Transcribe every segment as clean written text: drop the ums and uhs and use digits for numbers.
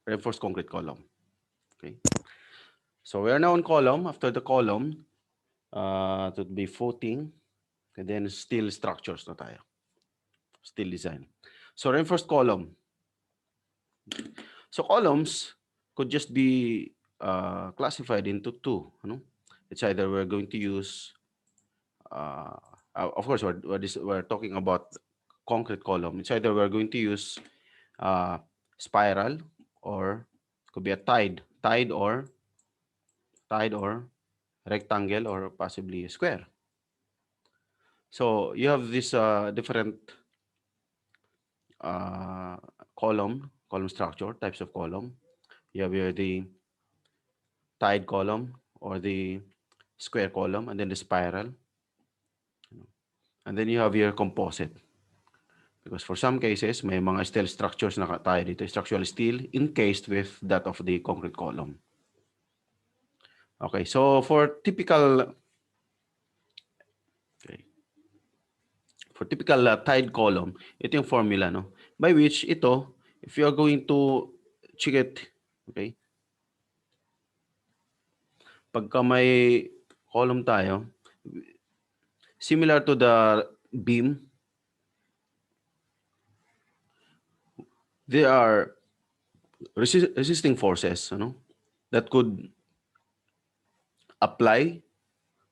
reinforced concrete column. Okay. So we are now on column. After the column, it would be footing, and then steel structures na tayo. Steel design. So reinforced column. So columns could just be classified into two. It's either we're going to use, uh, of course, we're talking about concrete column. It's either we're going to use uh, spiral, or could be a tied or rectangle, or possibly a square. So you have this different uh, column structure, types of column. You have here the tied column or the square column, and then the spiral, and then you have your composite. Because for some cases, may mga steel structures na tayo dito, structural steel encased with that of the concrete column. Okay, so okay, for typical tied column, ito yung formula, no? By which ito, if you are going to check it, okay, pagka may column tayo, similar to the beam, there are resisting forces, that could apply,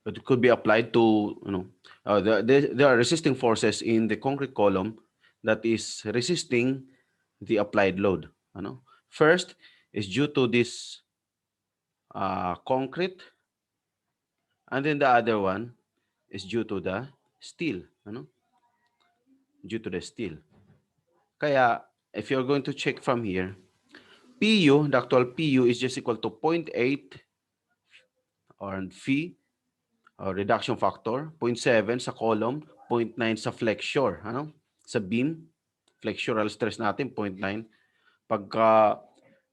but it could be applied to, there are resisting forces in the concrete column that is resisting the applied load. First is due to this concrete, and then the other one is due to the steel. Due to the steel. Kaya, if you're going to check from here, PU, the actual PU is just equal to 0.8 or phi, or reduction factor, 0.7 sa column, 0.9 sa flexure. Sa beam, flexural stress natin, 0.9. Pagka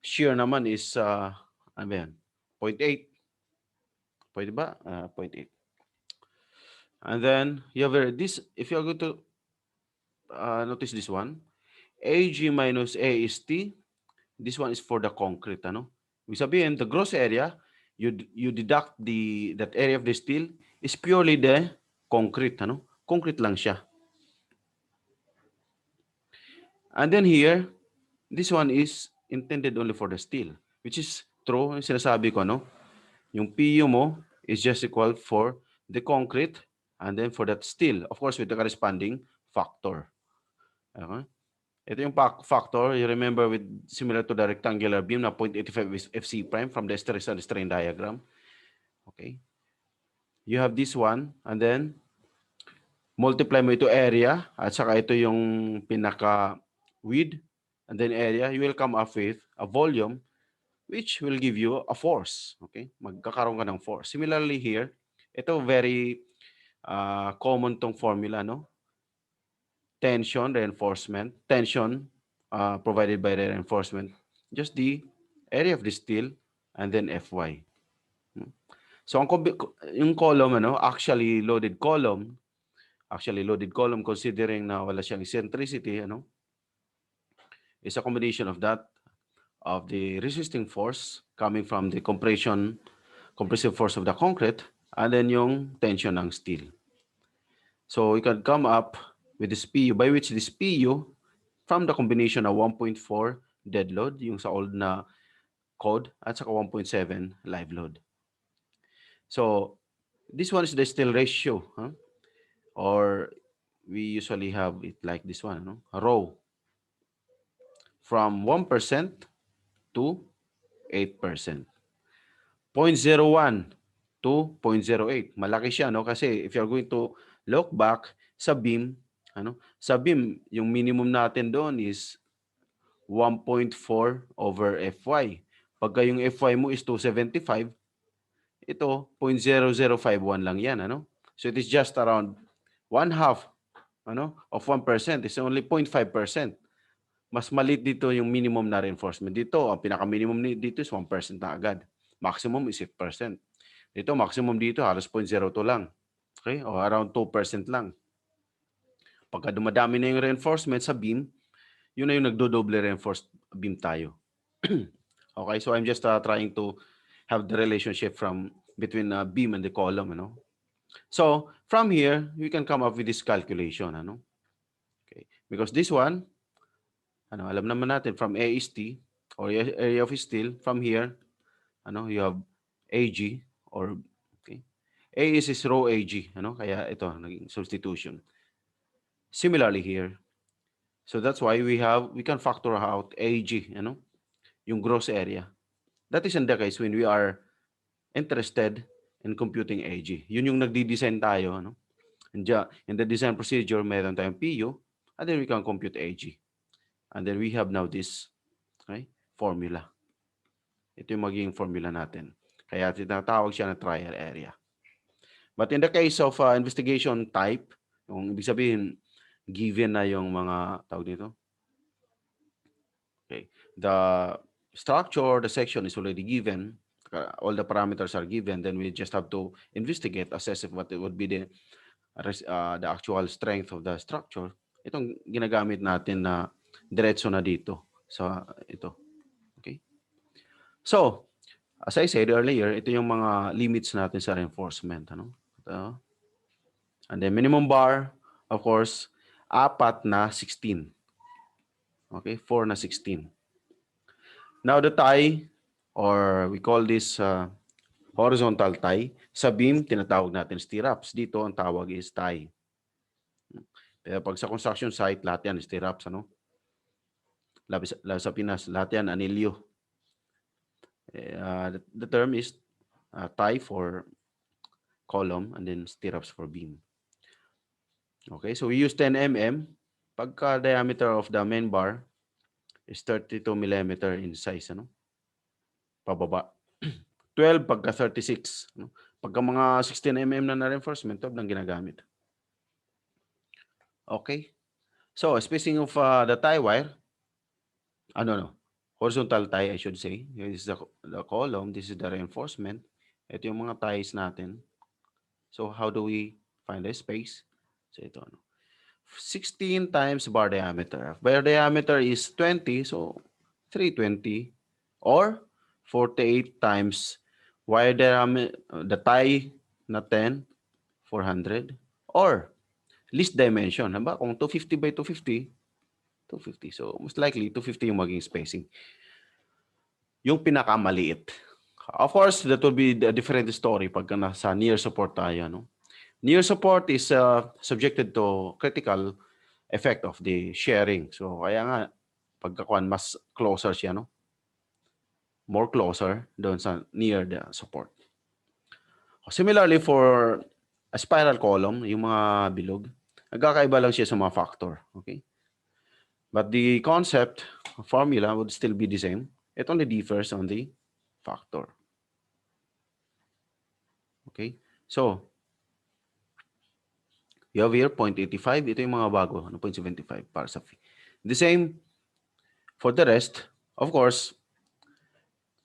shear naman is, ano ba yan? 0.8. Pwede ba? 0.8. And then, you have this, if you're going to notice this one, AG minus A is T. This one is for the concrete. Ibig sabihin, the gross area, you deduct that area of the steel is purely the concrete. Concrete lang siya. And then here, this one is intended only for the steel, which is true. Yung sinasabi ko, yung PU mo is just equal for the concrete and then for that steel, of course, with the corresponding factor. Okay? Ito yung factor, you remember, with similar to the rectangular beam na 0.85 is FC prime from the stress and strain diagram. Okay. You have this one, and then multiply mo ito area, at saka ito yung pinaka width, and then area, you will come up with a volume which will give you a force. Okay? Magkakaroon ka ng force. Similarly here, ito very common tong formula, Tension, reinforcement. Tension provided by the reinforcement. Just the area of the steel and then Fy. So yung column, actually loaded column considering na wala siyang eccentricity, is a combination of that, of the resisting force coming from the compressive force of the concrete, and then yung tension ng steel. So you can come up with this PU, by which this PU, from the combination of 1.4 dead load, yung sa old na code, at saka 1.7 live load. So this one is the steel ratio, or we usually have it like this one, rho, from 1% to 8%. 0.01 to 0.08. Malaki siya, kasi if you're going to look back sa beam, yung minimum natin doon is 1.4 over Fy. Pagka yung Fy mo is 275, ito 0.0051 lang yan, So it is just around 1/2, of 1%. It's only 0.5%. Mas maliit dito yung minimum na reinforcement. Dito, ang pinaka-minimum dito is 1% na agad. Maximum is 8%. Dito, maximum dito, halos 0.02 lang. Okay? O around 2% lang. Pagka dumadami na yung reinforcement sa beam, yun na yung nagdo-double reinforced beam tayo. Okay, so I'm just trying to have the relationship from between beam and the column, So from here, we can come up with this calculation, Okay, because this one, alam naman natin from A is T or area of steel. From here, you have AG or okay, A is rho AG, kaya ito naging substitution. Similarly here, so that's why we can factor out AG, yung gross area. That is in the case when we are interested in computing AG. Yun yung nagdi-design tayo, in the design procedure, meron tayong PU, and then we can compute AG. And then we have now this, okay, formula. Ito yung magiging formula natin. Kaya tinatawag siya na trial area. But in the case of investigation type, yung ibig sabihin, given na yung mga tawag nito. Okay. The structure, the section is already given. All the parameters are given. Then we just have to investigate, assess what would be the actual strength of the structure. Itong ginagamit natin na diretso na dito sa ito. Okay? So, as I said earlier, ito yung mga limits natin sa reinforcement. Ito. And then minimum bar, of course, 4 na 16. Okay, 4 na 16. Now the tie, or we call this horizontal tie, sa beam, tinatawag natin stirrups. Dito, ang tawag is tie. Pero pag sa construction site, lahat yan stirrups, Labi sa Pinas, lahat yan anilyo. The term is tie for column and then stirrups for beam. Okay, so we use 10 mm. Pagka diameter of the main bar is 32 millimeter in size, Pababa. 12 pagka 36. Pagka mga 16 mm na reinforcement, 12 nang ginagamit. Okay. So, spacing of the tie wire, horizontal tie, I should say. This is the column. This is the reinforcement. Ito yung mga ties natin. So, how do we find the space? So, ito, 16 times bar diameter. Bar diameter is 20, so 320. Or 48 times wire diameter, the tie na 10, 400. Or least dimension. Haba, kung 250 by 250, 250. So, most likely, 250 yung maging spacing. Yung pinakamaliit. Of course, that will be a different story pagka nasa near support tayo. Near support is subjected to critical effect of the sharing. So, kaya nga, pagkakuan, mas closer siya, More closer doon sa near the support. Similarly, for a spiral column, yung mga bilog, nagkakaiba lang siya sa mga factor. Okay? But the concept, formula would still be the same. It only differs on the factor. Okay? So, you have here 0.85. Ito yung mga bago. 0.75 para sa fee. The same for the rest. Of course,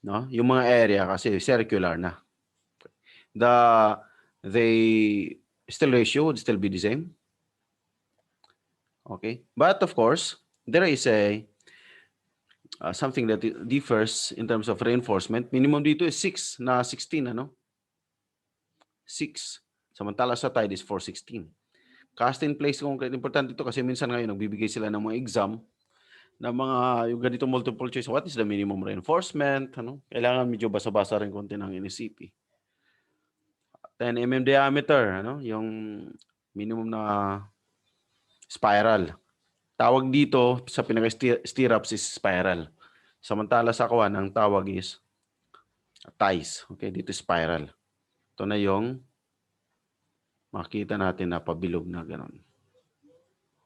yung mga area kasi circular na. The still ratio would still be the same. Okay? But of course, there is a something that differs in terms of reinforcement. Minimum dito is 6 na 16, 6. Samantala sa tide is 416. Cast in place concrete, importante ito kasi minsan ngayon nagbibigay sila ng mga exam na yung ganito multiple choice. What is the minimum reinforcement? Kailangan medyo basa-basa rin konti ng NSCP. 10 mm diameter, yung minimum na spiral. Tawag dito sa pinaka-stirrups is spiral. Samantala sa kawan, ang tawag is ties. Okay, dito spiral. Ito na yung makita natin na pabilog na gano'n.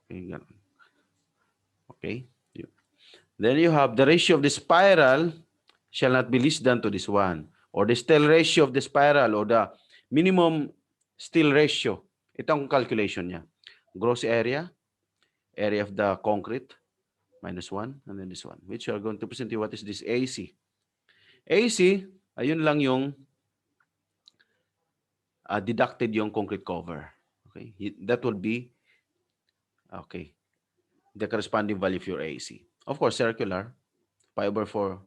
Okay, gano'n. Okay. Then you have the ratio of the spiral shall not be less than to this one. Or the steel ratio of the spiral or the minimum steel ratio. Ito ang calculation niya. Gross area, area of the concrete, minus 1, and then this one. Which are going to present you what is this AC. AC, ayun lang yung deducted yung concrete cover. Okay, that would be, okay, the corresponding value of your AC. Of course, circular, pi over 4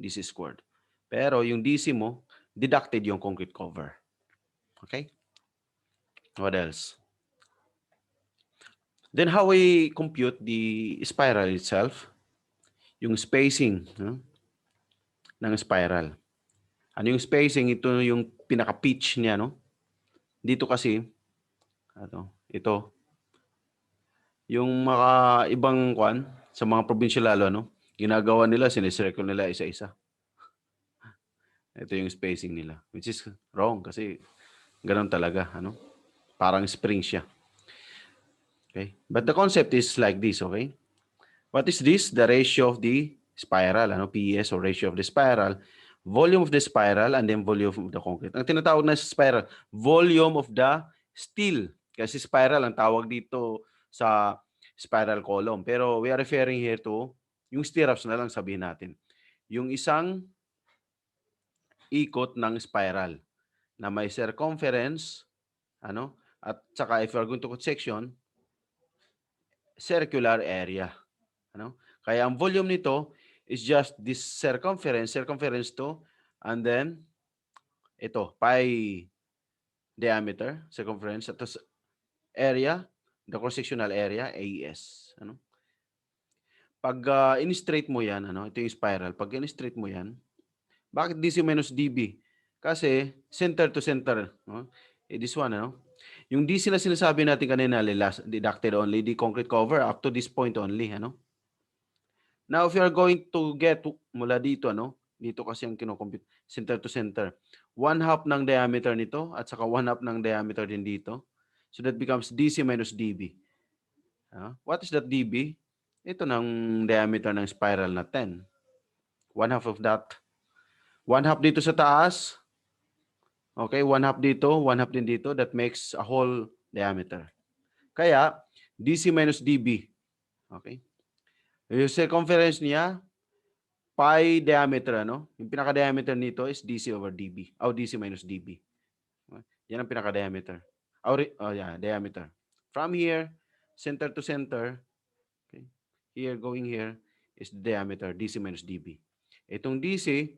DC squared. Pero yung DC mo, deducted yung concrete cover. Okay? What else? Then how we compute the spiral itself? Yung spacing ng spiral. Ano yung spacing? Ito yung pinaka-pitch niya, no? Dito kasi, ito, yung mga ibang sa mga probinsya lalo, ginagawa nila, sinicircle nila isa-isa. Ito yung spacing nila, which is wrong kasi ganun talaga, parang spring siya. Okay? But the concept is like this, okay? What is this? The ratio of the spiral, PES or ratio of the spiral, volume of the spiral, and then volume of the concrete. Ang tinatawag na spiral, volume of the steel. Kasi spiral ang tawag dito sa spiral column. Pero we are referring here to yung stirrups na lang sabihin natin. Yung isang ikot ng spiral na may circumference, at saka if you are going to cut section, circular area. Kaya ang volume nito is just this circumference to, and then ito, pi diameter, circumference, at area, the cross-sectional area, AS. Pag in-straight mo yan, ito yung spiral, pag in-straight mo yan, bakit DC minus DB? Kasi center to center, this one, yung DC na sinasabi natin kanina, deducted only the concrete cover up to this point only, Now, if you are going to get mula dito, dito kasi ang kinocompute, center to center, 1/2 ng diameter nito at saka 1/2 ng diameter din dito. So that becomes DC minus DB. What is that DB? Ito ng diameter ng spiral na 10. 1/2 of that. 1/2 dito sa taas. Okay, 1/2 dito, 1/2 din dito. That makes a whole diameter. Kaya, DC minus DB. Okay. Yung circumference niya, pi diameter, yung pinaka-diameter nito is DC over DB. O DC minus DB. Yan ang pinaka-diameter. Diameter. From here, center to center, okay, here going here, is the diameter, DC minus DB. Itong DC,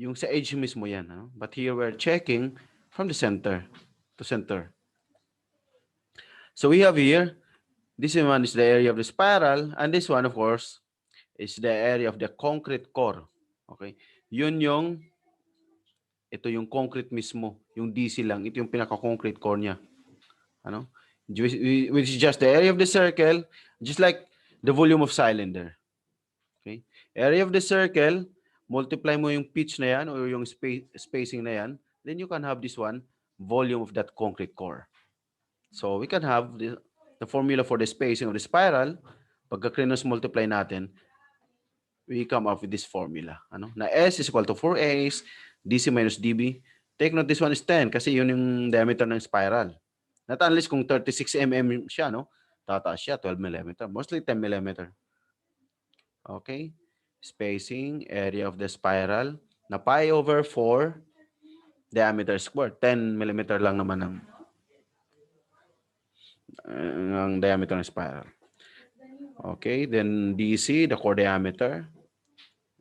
yung sa edge mismo yan. But here we're checking from the center to center. So we have here, this one is the area of the spiral, and this one, of course, is the area of the concrete core. Okay? Ito yung concrete mismo, yung DC lang. Ito yung pinaka-concrete core niya. Which is just the area of the circle, just like the volume of cylinder. Okay? Area of the circle, multiply mo yung pitch na yan or yung spacing na yan, then you can have this one, volume of that concrete core. So we can have the formula for the spacing of the spiral. Pagka cross multiply natin, we come up with this formula. Na S is equal to 4As, DC minus DB. Take note, this one is 10 kasi yun yung diameter ng spiral. Not unless kung 36 mm siya, tataas siya, 12 mm. Mostly 10 mm. Okay? Spacing, area of the spiral, na pi over 4 diameter squared. 10 mm lang naman ang diameter ng spiral. Okay, then DC, the core diameter.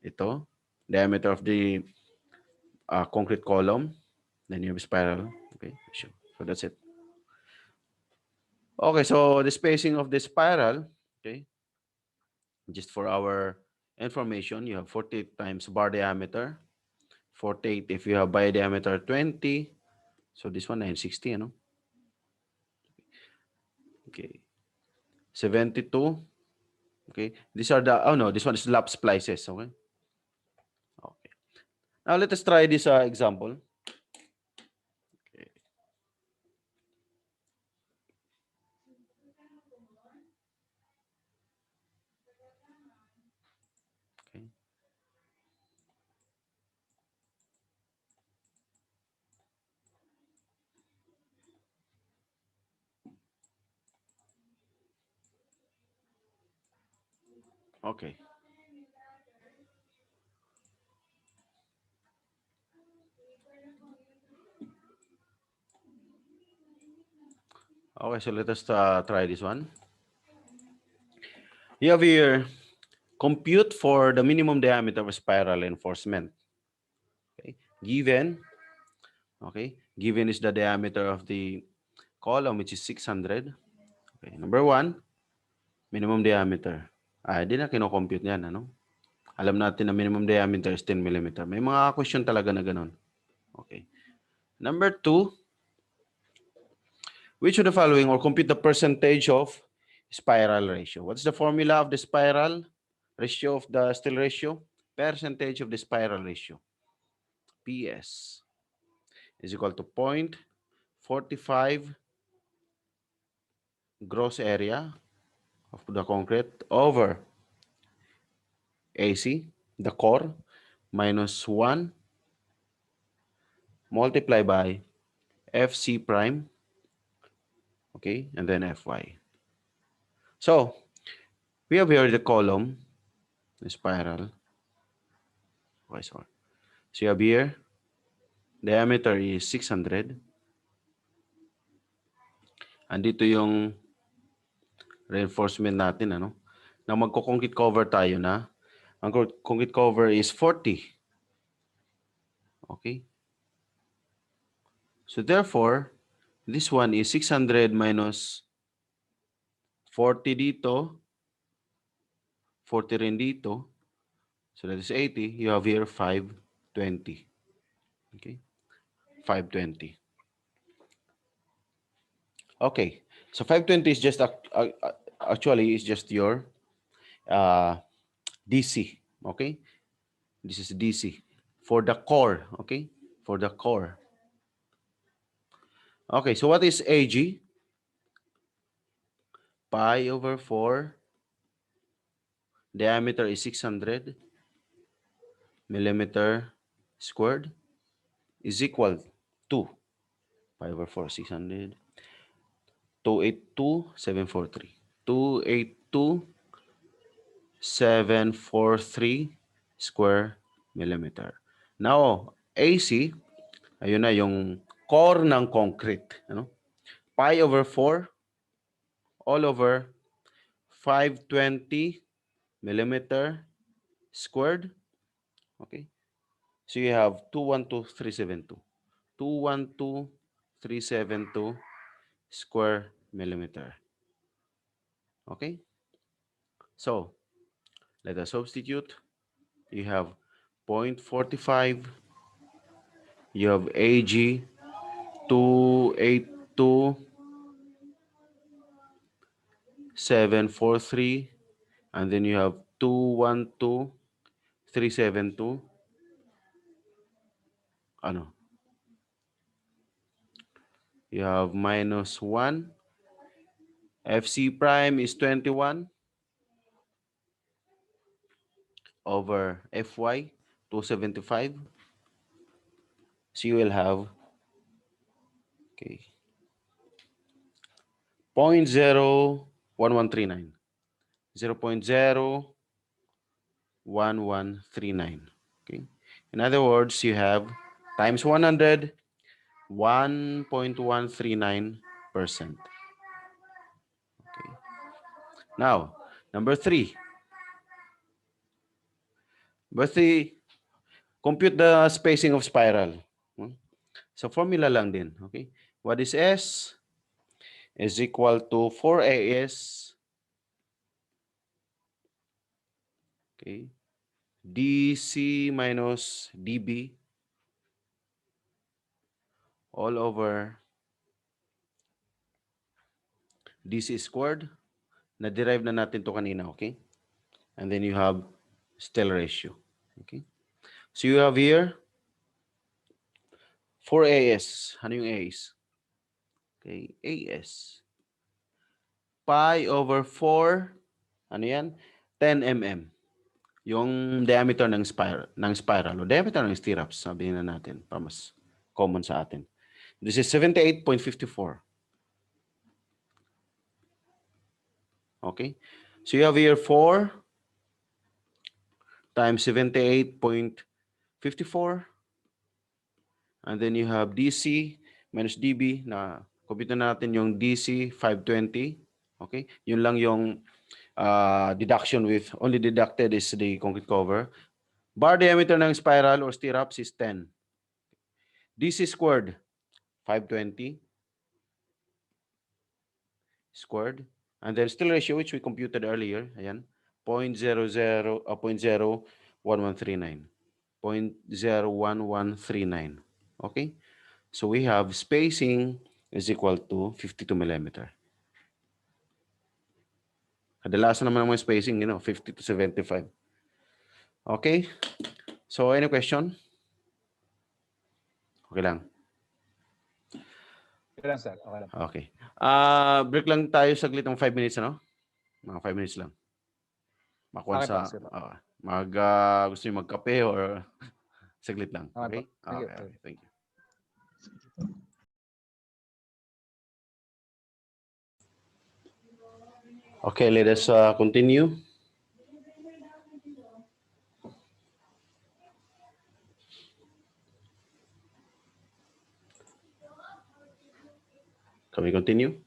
Ito, diameter of the concrete column. Then you have spiral. Okay, so that's it. Okay, so the spacing of the spiral, okay, just for our information, you have 48 times bar diameter. 48 if you have by diameter 20. So this one, 960, Okay. 72. Okay. These are the, this one is lap splices, okay? Okay. Now let us try this example. Okay. Okay. Okay. Okay, so let us try this one. You have here compute for the minimum diameter of spiral reinforcement. Okay, given is the diameter of the column, which is 600. Okay, number 1, minimum diameter. Di na kino-compute yan, ano? Alam natin na minimum diameter is 10 mm. May mga question talaga na ganun. Okay. Number 2, which of the following, or compute the percentage of spiral ratio. What's the formula of the spiral ratio of the still ratio? Percentage of the spiral ratio. PS is equal to 0.45 gross area of the concrete over AC, the core, minus 1 multiplied by FC prime, okay, and then Fy. So, we have here the column, the spiral. Okay, sorry. So, you have here, diameter is 600. Andito yung reinforcement natin, ano? Na magko-concrete cover tayo na. Ang concrete cover is 40. Okay? So, therefore, this one is 600 minus 40 dito, 40 rin dito. So, that is 80. You have here 520. Okay? 520. Okay. So, 520 is just, actually, is just your DC. Okay? This is DC. For the core. Okay? For the core. Okay. So, what is AG? Pi over 4. Diameter is 600 millimeter squared is equal to pi over 4, 600, 282,743. 282,743 square millimeter. Now, AC, ayun na yung core ng concrete. Ano? Pi over 4 all over 520 millimeter squared. Okay. So you have 212,372. 212,372 square millimeter. Okay? So, let us substitute. You have 0.45. You have AG 282,743. And then you have 212,372. Ano? You have minus 1. FC prime is 21 over Fy 275. So you will have, okay, 0.01139. 0.01139. Okay. In other words, you have times 100, 1.139%. Okay. Now, number 3. Number 3, compute the spacing of spiral. So, formula lang din. Okay. What is S? Is equal to 4AS. Okay. DC minus DB all over DC squared. Na-derive na natin to kanina, okay? And then you have still ratio. Okay? So you have here 4AS. Ano yung AS? Okay, AS. Pi over 4, ano yan? 10 mm. Yung diameter ng spiral o diameter ng stirrups, sabihin na natin para mas common sa atin. This is 78.54. Okay? So you have here 4 times 78.54. And then you have DC minus DB na compute natin yung DC 520. Okay? Yun lang yung deduction with only deducted is the concrete cover. Bar diameter ng spiral or stirrups is 10. DC squared, 520 squared. And then steel ratio, which we computed earlier, ayan, 0.001139. 0.01139. Okay? So we have spacing is equal to 52 millimeter. Kadalasan naman ng mga spacing, 50 to 75. Okay? So, any question? Okay lang. Okay lang, sir. Okay lang. Okay. Break lang tayo saglit ng 5 minutes, ano? Mga 5 minutes lang. Makuha Okay sa, po, sige po. gusto nyo magkape or saglit lang. Okay Okay? po. Thank you. Okay. Thank you. Okay, let us continue. Can we continue?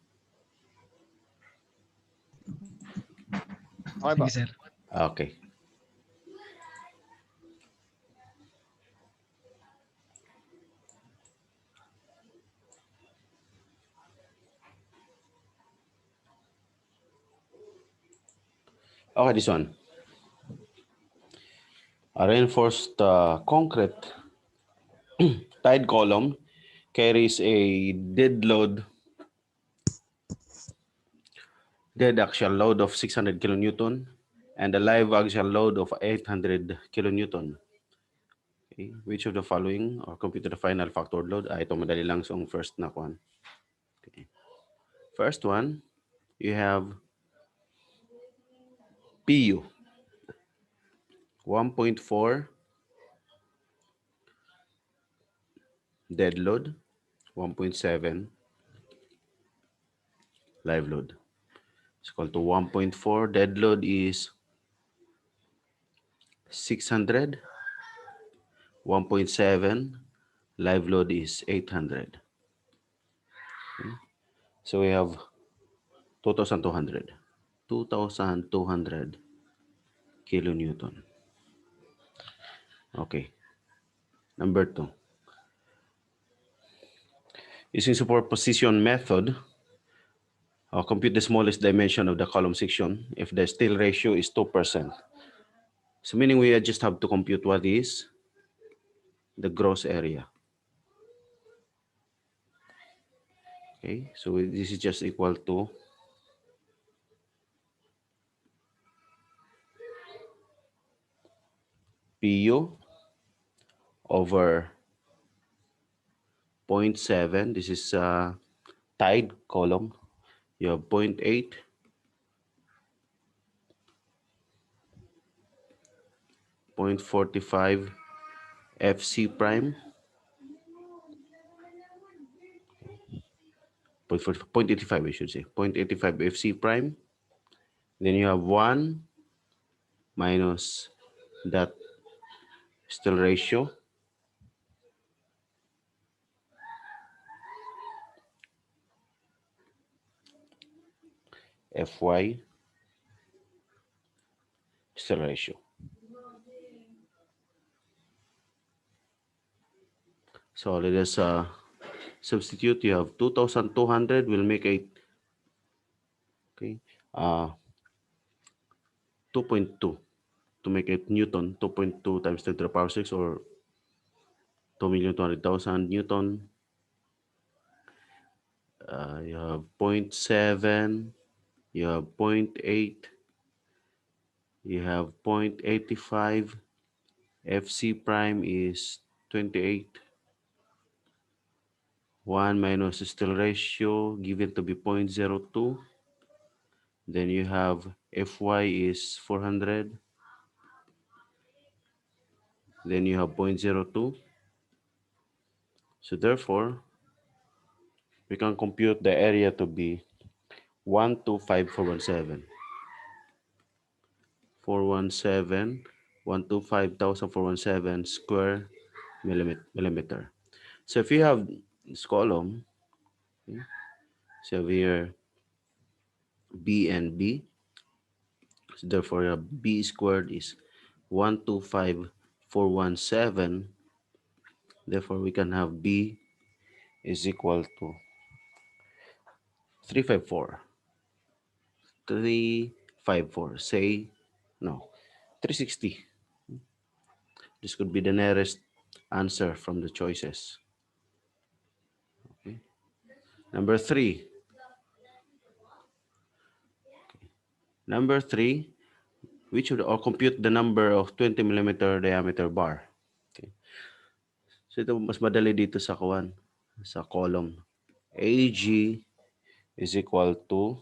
Okay po. Sige, sir. Okay. Okay, this one. A reinforced concrete tied column carries a dead axial load of 600 kilonewton and a live axial load of 800 kilonewton. Okay. Which of the following or compute the final factor load? Ito madali lang sa first na one. Okay. First one, you have PU 1.4 dead load, 1.7 live load. It's equal to 1.4 dead load is 600, 1.7 live load is 800. Okay. So we have 2,200 kilonewton. Okay. Number 2. Using superposition method, compute the smallest dimension of the column section if the steel ratio is 2%. So meaning we just have to compute what is the gross area. Okay, so this is just equal to PU over 0.7. This is tied column. You have 0.8, 0.45 FC prime, 0.85 I should say, 0.85 FC prime. Then you have 1 minus that steel ratio, Fy steel ratio. So let us substitute. You have 2,200 will make 8. Okay, 2.2 to make it Newton. 2.2 times 10 to the power 6 or 2,200,000 Newton. You have 0.7. You have 0.8. You have 0.85. FC prime is 28. 1 minus steel ratio given to be 0.02. Then you have Fy is 400. Then you have 0.02. So therefore, we can compute the area to be 125,417. 125,417 square millimeter. So if you have this column, okay, so here B and B, So therefore, B squared is 125417. Therefore, we can have B is equal to 354. 354. Say, no, 360. This could be the nearest answer from the choices. Okay. Number three. Number three, we should or compute the number of 20 millimeter diameter bar. Okay. So ito mas madali dito sa kuwan, sa column. AG is equal to,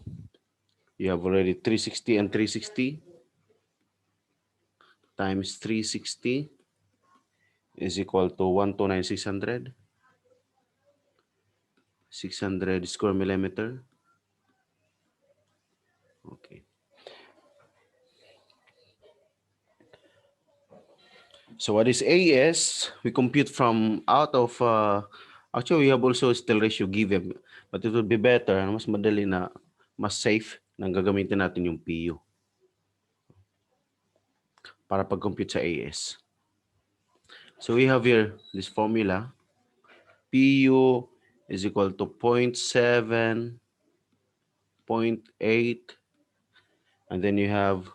you have already 360 and 360 times 360 is equal to 129,600. 600 square millimeter. Okay. So what is AS? We compute from out of, actually we have also still ratio given, but it would be better, mas madali na, mas safe nang gagamitin natin yung PU para pag-compute sa AS. So we have here this formula. PU is equal to 0.7, 0.8, and then you have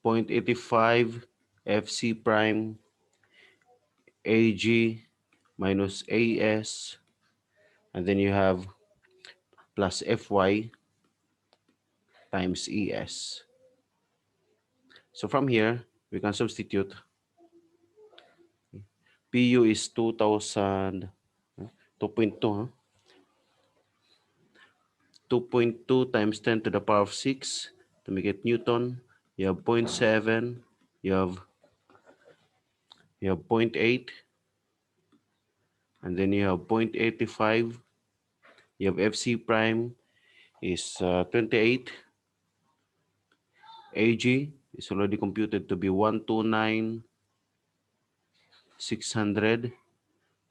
0.85 FC prime AG minus AS, and then you have plus FY times ES. So from here, we can substitute. PU is 2,000, 2.2, huh? 2.2 times 10 to the power of 6 to make it Newton. You have 0.7, you have 0.8, and then you have 0.85. You have FC prime is 28. AG is already computed to be 129,600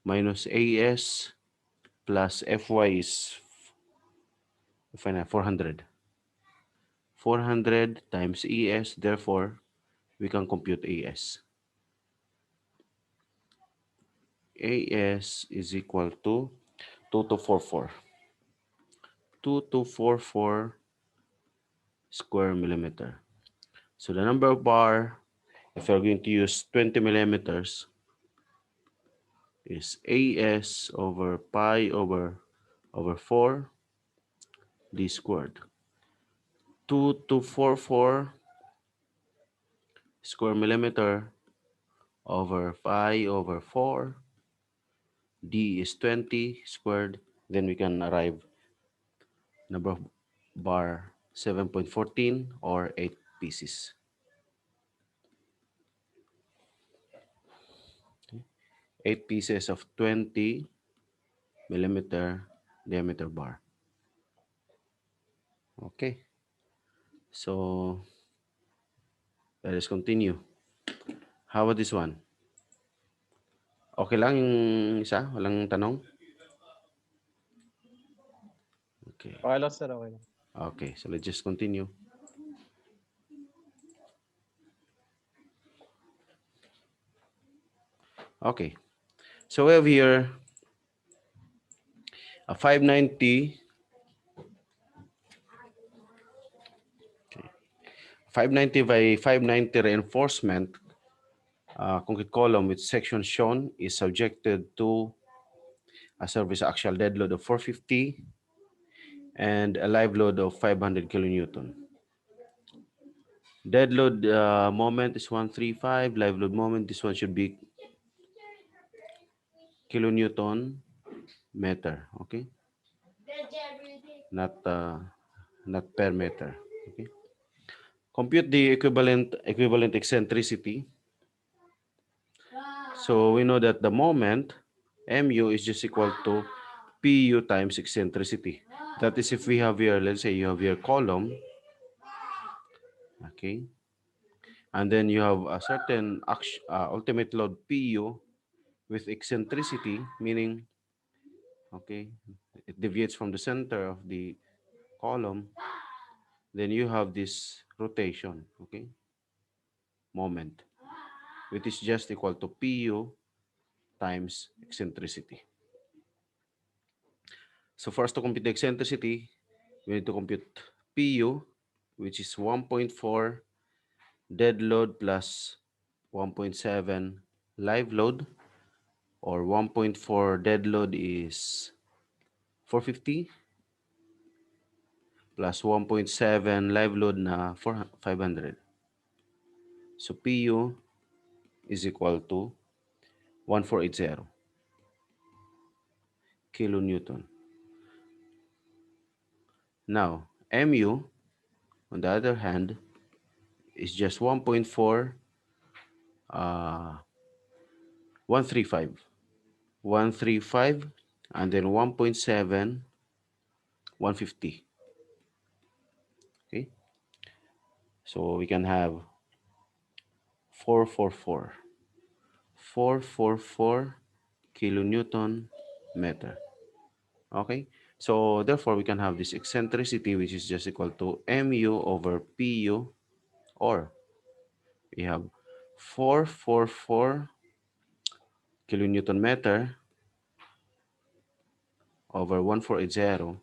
minus AS plus FY is 400. 400 times ES, therefore, we can compute AS. AS is equal to 2244. 2244 square millimeter. So the number of bar, if you're going to use 20 millimeters, is AS over pi over 4 d squared. 2244 square millimeter over pi over 4, d is 20 squared, then we can arrive number of bar 7.14 or 8 pieces. 8 pieces of 20 millimeter diameter bar. Okay. So let us continue. How about this one? Okay lang yung isa? Walang tanong? Okay. Okay lang, sir. Okay lang. Okay, so let's just continue. Okay. So we have here a 590. Okay. 590 by 590 reinforcement concrete column with section shown is subjected to a service axial dead load of 450 and a live load of 500 kilonewton. Dead load moment is 135. Live load moment, this one should be kilonewton meter. Okay, not per meter. Okay. Compute the equivalent eccentricity. So we know that the moment mu is just equal to pu times eccentricity. That is if we have here, let's say you have your column, okay, and then you have a certain ultimate load pu with eccentricity, meaning, okay, it deviates from the center of the column, then you have this rotation, okay, moment, which is just equal to Pu times eccentricity. So for us to compute the eccentricity, we need to compute Pu, which is 1.4 dead load plus 1.7 live load, or 1.4 dead load is 450 plus 1.7 live load na 500. So Pu is equal to 1480 kilonewton. Now, Mu, on the other hand, is just 1.4, 135. 135, and then 1.7, 150. Okay? So we can have 444. 444 kilonewton meter. Okay? So therefore, we can have this eccentricity, which is just equal to mu over pu, or we have 444 kilonewton meter over 1480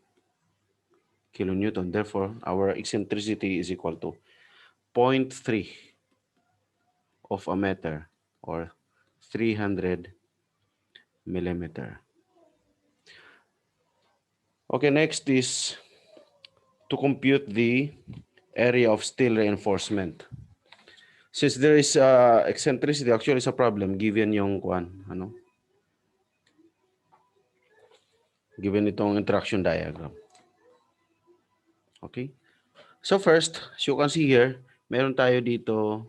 kilonewton. Therefore, our eccentricity is equal to 0.3 of a meter, or 300 millimeter. Okay, next is to compute the area of steel reinforcement. Since there is eccentricity, actually it's a problem given yung ano? Given itong interaction diagram. Okay? So first, as you can see here, meron tayo dito.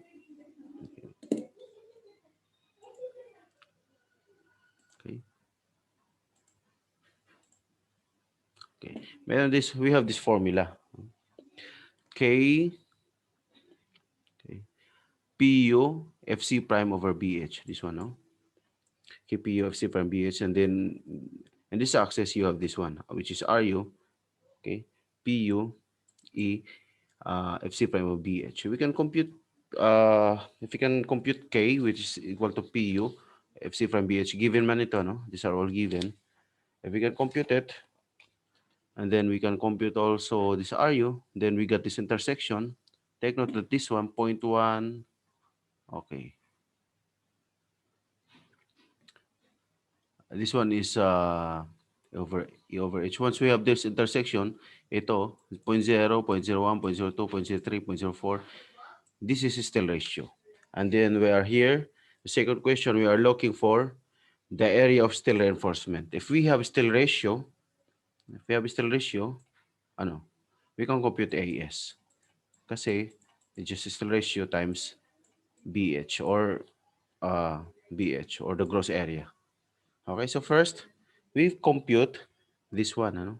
Okay. Okay. We have this formula. K, okay, PU FC prime over BH. This one, no? KPU FC prime BH, and then in this axis you have this one, which is RU, okay, PU E FC prime over BH. We can compute if we can compute K, which is equal to PU FC prime BH, given man ito, no? These are all given. If we can compute it, and then we can compute also this RU, then we got this intersection. Take note that this one, 0.1, okay. This one is over E over H. Once we have this intersection, ito, 0.0, 0.01, 0.02, 0.03, 0.04, this is still ratio. And then we are here, the second question, we are looking for the area of steel reinforcement. If we have steel ratio, ano, we can compute AS. Kasi, it's just steel ratio times BH, or BH, or the gross area. Okay, so first, we compute this one, ano,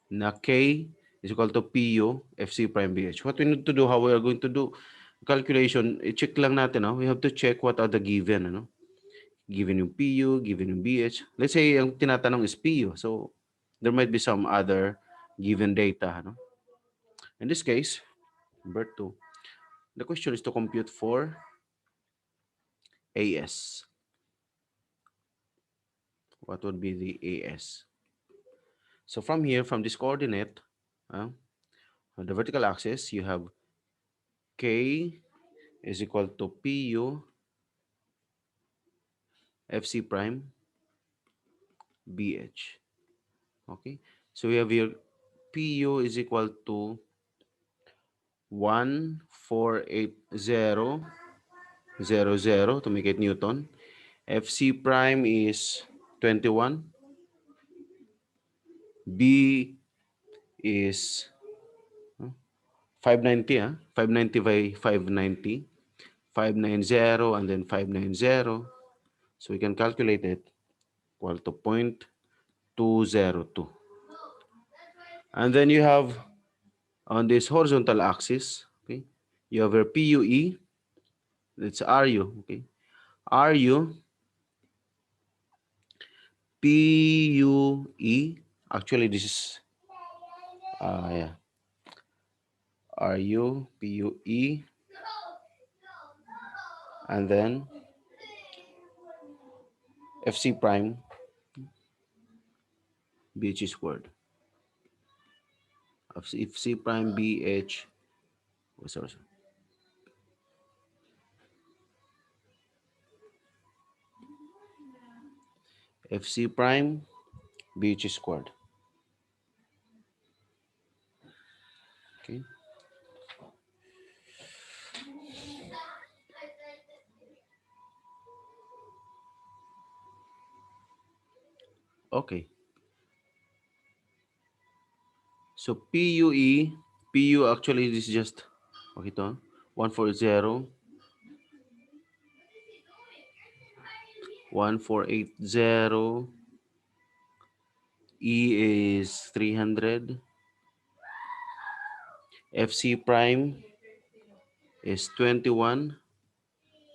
na K is equal to PU FC prime BH. What we need to do, how we are going to do calculation, i-check lang natin, no? We have to check what are the given, ano? Given yung PU, given yung BH. Let's say, ang tinatanong is PU. So, there might be some other given data, ano? In this case, number 2, the question is to compute for AS. What would be the AS? So from here, from this coordinate, on the vertical axis, you have K is equal to PU FC prime BH. Okay. So we have here PU is equal to 148000 to make it Newton. FC prime is 21. B is 590, 590 by 590. 590 and then 590. So we can calculate it equal to 0.202. And then you have on this horizontal axis, okay, you have your PUE, that's RU, okay. RU, PUE, actually this is, yeah. RU, PUE, and then FC prime, BH squared. FC prime BH, sorry, FC prime BH squared. Okay. Okay. So PU actually this is just okay to 140 1480. E is 300. FC prime is 21.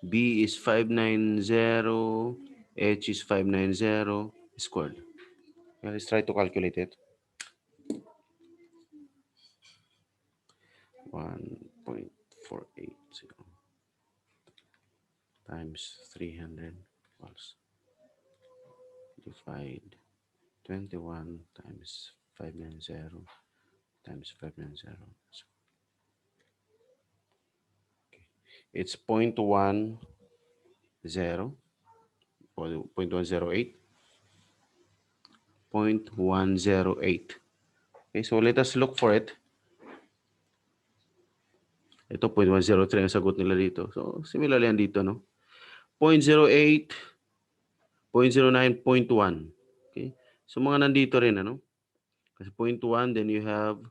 B is 590. H is 590 squared. Okay, let's try to calculate it. 1.480 times 300 equals divide 21 times 590 times 590. Okay. It's 0.10 or 0.108. 0.108. Okay, so let us look for it. Ito, 0.103 ang sagot nila dito. So, similar yan dito, no? 0.08, 0.09, 0.1. Okay? So, mga nandito rin, ano? Kasi 0.1, then you have,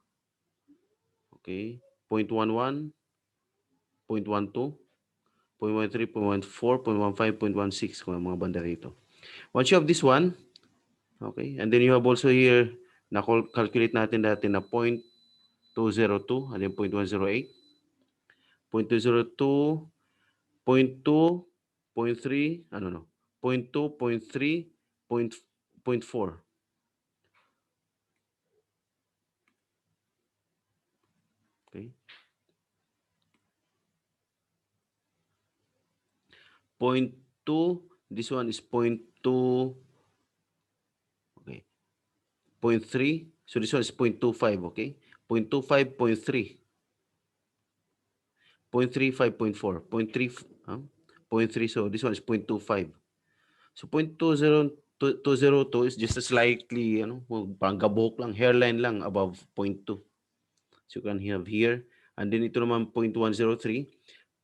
okay, 0.11, 0.12, 0.13, 0.14, 0.15, 0.16, kung mga banda rito. Once you have this one, okay, and then you have also here, na-calculate natin dati na 0.202, and then 0.108, 0.202, 0.2, 0.3, ano no, 0.2, 0.3, 0.4. Okay. 0.2, this one is 0.2, okay. 0.3, so this one is 0.25, okay. 0.25, 0.3, 0.35, 0.4, 0.3, 0.3, so this one is 0.25. So 0.202 is just a slightly, panggabok lang, hairline lang above 0.2. So you can have here. And then ito naman 0.103,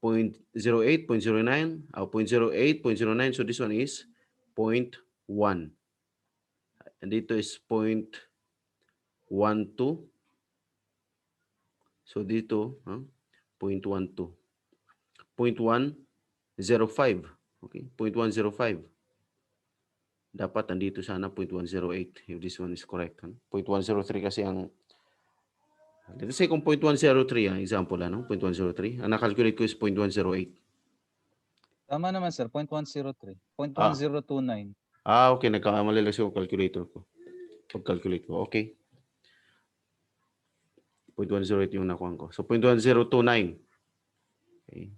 0.08, 0.09, 0.08, 0.09. So this one is 0.1. And dito is 0.12. So dito, 0.12. 0.105. Okay, 0.105. Dapat nandito sana 0.108 if this one is correct. 0.103 kasi ang let's say kung 0.103 ang example, 0.103. Ang nakalculate ko is 0.108. Tama naman, sir. 0.103. Ah. 0.1029. Okay. Nagkakamali lang sa calculator ko. Pag-calculate ko. Okay. 0.108 yung nakuha ko. So, 0.1029. Okay.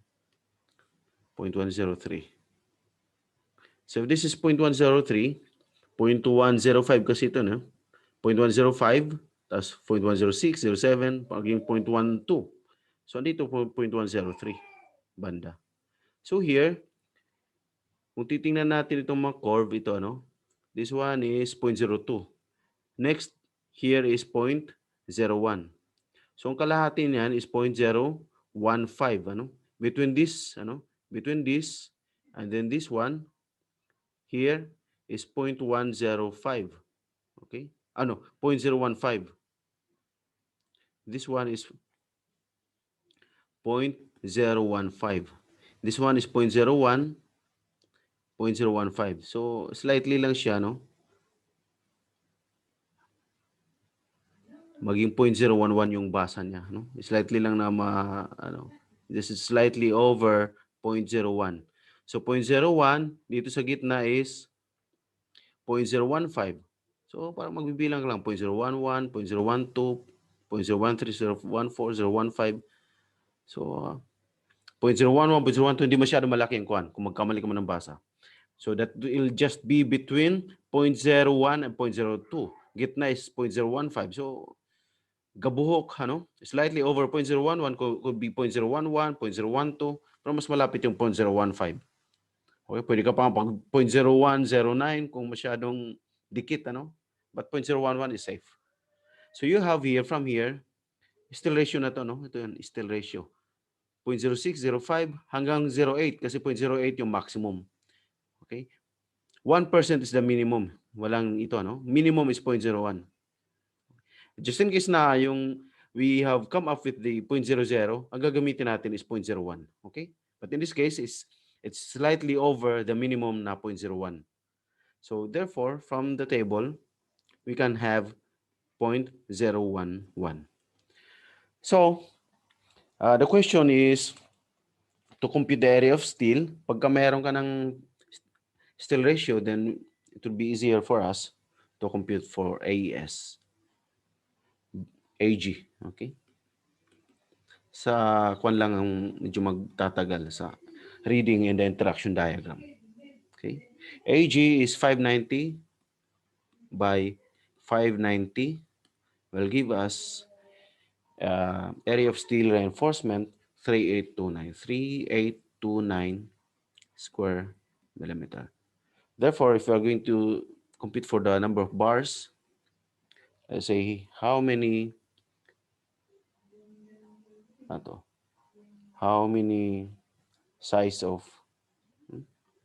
0.103. So, if this is 0.103, 0.105 kasi ito, no? 0.105, tapos 0.106, 07, paging 0.12. So, andito 0.103 banda. So, here, kung titingnan natin itong mga curve, ito, no? This one is 0.02. Next, here is 0.01. So, ang kalahati niyan is 0.015, Between this, and then this one, here is 0.105. Okay? 0.015. This one is 0.015. This one is 0.01, 0.015. So, slightly lang siya, maging 0.011 yung basa niya, Slightly lang na this is slightly over 0.01. So 0.01 dito sa gitna is 0.015. So parang magbibilang lang 0.011, 0.012, 0.013, 0.014, 0.15. So, 0.011, 0.012, hindi masyado malaki ang kuhan kung magkamali ka man ng basa. So that will just be between 0.01 and 0.02. Gitna is 0.015. So, gabuhok, slightly over 0.011 could be 0.011, 0.012, pero mas malapit yung 0.015. Okay, pwede ka pa pag 0.01, 0.9 kung masyadong dikit, But 0.011 is safe. So you have here, from here, still ratio na to, Ito yung still ratio. 0.06, 0.5 hanggang 0.8 kasi 0.08 yung maximum. Okay? 1% is the minimum. Walang ito, Minimum is 0.01. Just in case na yung we have come up with the 0.00, ang gagamitin natin is 0.01. Okay? But in this case, it's slightly over the minimum na 0.01. So therefore, from the table, we can have 0.011. So, the question is, to compute the area of steel, pagka meron ka ng steel ratio, then it will be easier for us to compute for AES. AG, okay? Sa kwan lang ang medyo magtatagal sa reading and the interaction diagram. Okay? AG is 590 by 590 will give us area of steel reinforcement 3829. 3829 square millimeter. Therefore, if we are going to compute for the number of bars, let's say how many size of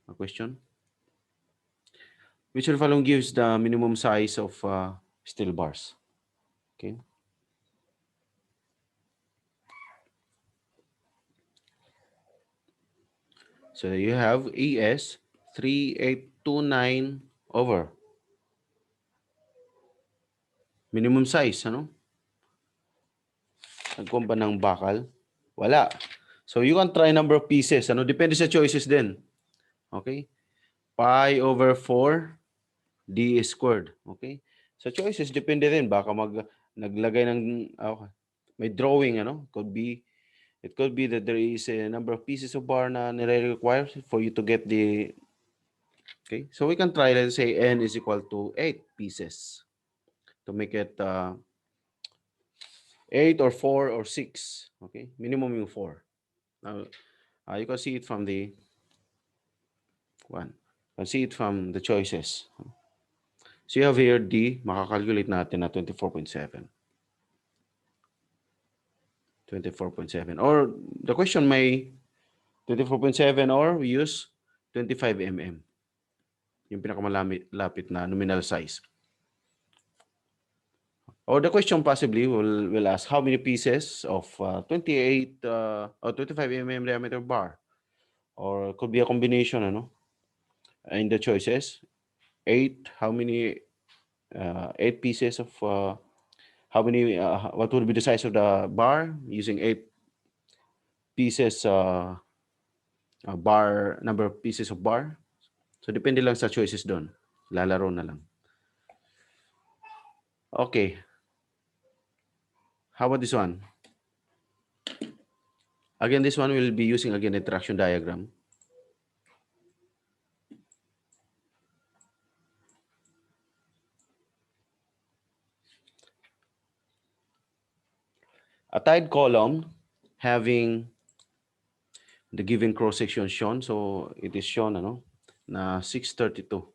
a question? Which of the following gives the minimum size of steel bars? Okay. So you have ES 3829 over minimum size, Nagkuha ba ng bakal? Wala. So you can try number of pieces, Depende sa choices din. Okay? Pi over 4 d squared. Okay? Sa choices, depende din. Baka naglagay ng, may drawing, it could be that there is a number of pieces of bar na nire-require for you to get the, okay? So we can try, let's say n is equal to 8 pieces to make it 8 or 4 or 6. Okay? Minimum yung 4. Now, you can see it from the one. You can see it from the choices. So you have here D, makakalculate natin na 24.7. 24.7. Or the question may 24.7 or we use 25 mm. Yung pinakamalapit na nominal size. Or the question possibly will ask how many pieces of 28 or 25 mm diameter bar. Or it could be a combination, in the choices. 8, how many 8 pieces of how many what would be the size of the bar using 8 pieces bar, number of pieces of bar. So depende lang sa choices doon. Lalaro na lang. Okay. How about this one? Again, this one will be using again the interaction diagram. A tied column having the given cross section shown. So it is shown, na 632.